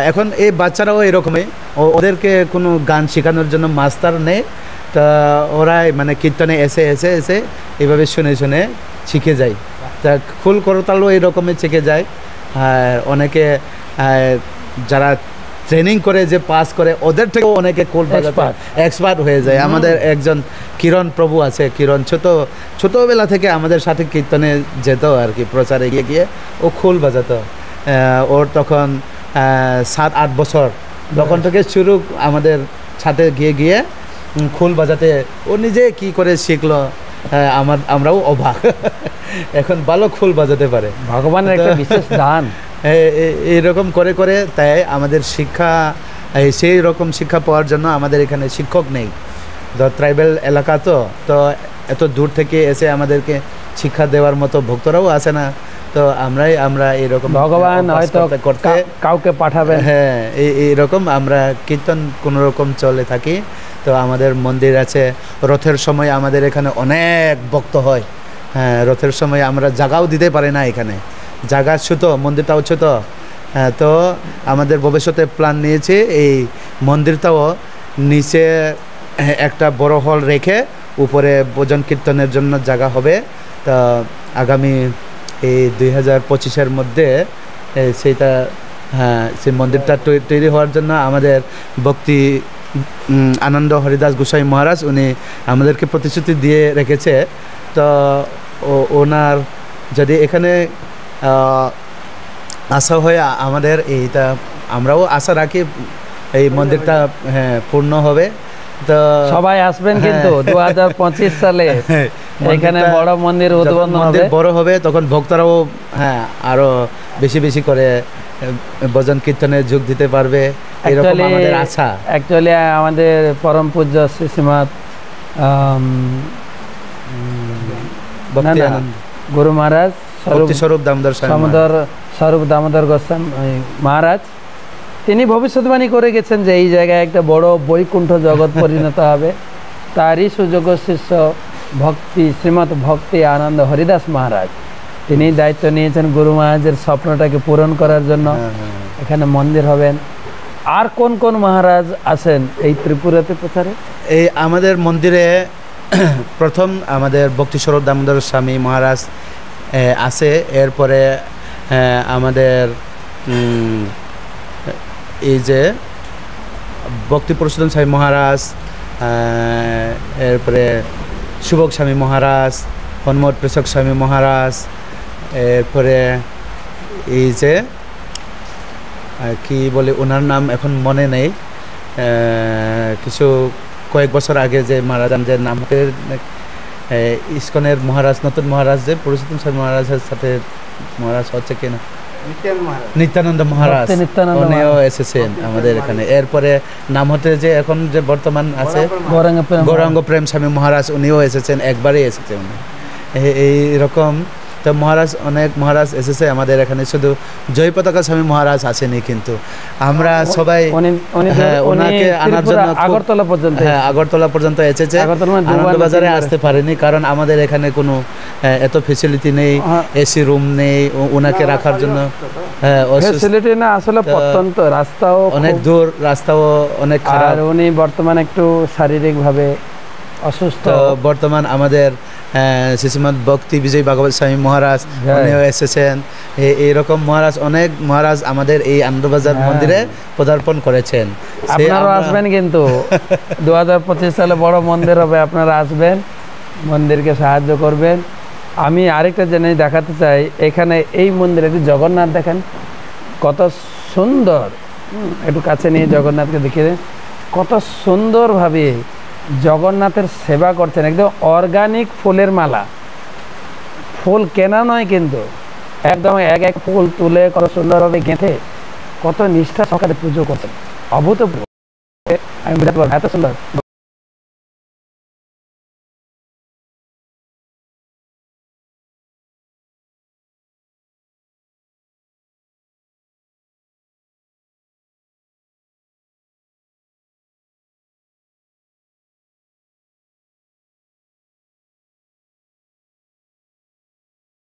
এখন এই বাচ্চারাও এরকমই, ওদেরকে কোনো গান শেখানোর জন্য মাস্টার নেই, তা ওরাই মানে কীর্তনে এসে এসে এসে এইভাবে শুনে শুনে শিখে যায়। তা ফুল করতালও এইরকমই শিখে যায়। আর অনেকে যারা ট্রেনিং করে যে পাস করে ওদের থেকেও অনেকে খোল বাজাতে এক্সপার্ট হয়ে যায়। আমাদের একজন কিরণ প্রভু আছে, কিরণ ছোটোবেলা থেকে আমাদের সাথে কীর্তনে যেত আর কি, প্রচারে গিয়ে গিয়ে ও খোল বাজাতো। ওর তখন 7-8 বছর, তখন থেকে শুরু আমাদের সাথে গিয়ে গিয়ে খোল বাজাতে। ও নিজে কি করে শিখলো, আমরাও অবাক, এখন ভালো খোল বাজাতে পারে। ভগবানের একটা বিশেষ দান। এইরকম করে করে তাই আমাদের শিক্ষা, সেই রকম শিক্ষা পাওয়ার জন্য আমাদের এখানে শিক্ষক নেই। তো ট্রাইবেল এলাকা তো এত দূর থেকে এসে আমাদেরকে শিক্ষা দেওয়ার মতো ভক্তরাও আসে না। তো আমরা এইরকম ভগবান হয়তো কাউকে পাঠাবেন। হ্যাঁ, এইরকম আমরা কীর্তন কোনো রকম চলে থাকি। তো আমাদের মন্দির আছে, রথের সময় আমাদের এখানে অনেক ভক্ত হয়। হ্যাঁ, রথের সময় আমরা জায়গাও দিতে পারি না এখানে, জায়গা ছোট, মন্দিরটাও ছোট। তো আমাদের ভবিষ্যতে প্ল্যান নিয়েছি এই মন্দিরটাও নিচে একটা বড় হল রেখে উপরে ভজন কীর্তনের জন্য জায়গা হবে। তা আগামী এই 2025-এর মধ্যে সেইটা, হ্যাঁ, সেই মন্দিরটা তৈরি হওয়ার জন্য আমাদের ভক্তি আনন্দ হরিদাস গোসাই মহারাজ উনি আমাদেরকে প্রতিশ্রুতি দিয়ে রেখেছে। তো ওনার যদি এখানে আশা হয় আমাদের এইটা, আমরাও আশা রাখি এই মন্দিরটা হ্যাঁ পূর্ণ হবে। তো সবাই আসবেন কিন্তু 2025 সালে এখানে বড় মন্দির উদ্বোধন হবে, বড় হবে, তখন ভক্তরাও হ্যাঁ আরো বেশি বেশি করে ভজন কীর্তনে যোগ দিতে পারবে, এরকম আমাদের আশা। অ্যাকচুয়ালি আমাদের পরম পূজ্য শ্রীশ্রীমৎ গুরু মহারাজ স্বরূপ দামোদর গোস্বামী মহারাজ তিনি ভবিষ্যৎবাণী করে গেছেন যে এই জায়গায় একটা বড় বৈকুণ্ঠ জগৎ পরিণত হবে। তারই সুযোগ্য শিষ্য শ্রীমৎ ভক্তি আনন্দ হরিদাস মহারাজ তিনি দায়িত্ব নিয়েছেন গুরু মহারাজের স্বপ্নটাকে পূরণ করার জন্য এখানে মন্দির হবেন। আর কোন কোন মহারাজ আছেন এই ত্রিপুরাতে প্রচারে? এই আমাদের মন্দিরে প্রথম আমাদের ভক্তিস্বরূপ দামোদর স্বামী মহারাজ আছে, এরপরে আমাদের এই যে ভক্তি পুরুষোত্তম স্বামী মহারাজ, এরপরে শুভক স্বামী মহারাজ, হনুমত প্রেষক স্বামী মহারাজ, এরপরে এই যে কি বলে ওনার নাম এখন মনে নেই, কিছু কয়েক বছর আগে যে মারা যান, যে নামের ইস্কনের মহারাজ, নতুন মহারাজ যে পুরুষোত্তম স্বামী মহারাজের সাথে মহারাজ হচ্ছে কিনা নিত্যানন্দ মহারাজ, উনিও এসেছেন আমাদের এখানে। এরপরে নাম হতে যে এখন যে বর্তমান আছে গৌরাঙ্গ প্রেম স্বামী মহারাজ, উনিও এসেছেন, একবারই এসেছেন এইরকম। তো মহারাজ অনেক মহারাজ এসেছে আমাদের এখানে, শুধু জয় পতাকা স্বামী মহারাজ আসেনি, কিন্তু আমরা সবাই ওনাকে আনার জন্য আগরতলা পর্যন্ত এসেছে, আনন্দবাজারে আসতে পারেনি, কারণ আমাদের এখানে কোনো এত ফেসিলিটি নেই, এসি রুম নেই ওনাকে রাখার জন্য। ফেসিলিটি না, আসলে প্রত্যন্ত রাস্তাও অনেক দূর, রাস্তাও অনেক খারাপ, আর উনি বর্তমান একটু শারীরিকভাবে অসুস্থ। বর্তমান আমাদের শ্রীশ্রীমৎ ভক্তি বিজয় ভাগবত স্বামী মহারাজ উনিও এসেছেন। এইরকম মহারাজ, অনেক মহারাজ আমাদের এই আনন্দবাজার মন্দিরে পদার্পণ করেছেন। আপনারা আসবেন কিন্তু 2025 সালে বড় মন্দির হবে, আপনারা আসবেন, মন্দিরকে সাহায্য করবেন। আমি আরেকটা জিনিস দেখাতে চাই, এখানে এই মন্দিরে একটু জগন্নাথ দেখেন কত সুন্দর, একটু কাছে নিয়ে জগন্নাথকে দেখিয়ে দেন, কত সুন্দরভাবে জগন্নাথের সেবা করছেন। একদম অর্গানিক ফুলের মালা, ফুল কেনা নয় কিন্তু, একদম এক এক ফুল তুলে কত সুন্দরভাবে গেঁথে কত নিষ্ঠা সহকারে পুজো করছেন, অভূতপূর্ব। আমি বুঝাতে পারবো এত সুন্দর।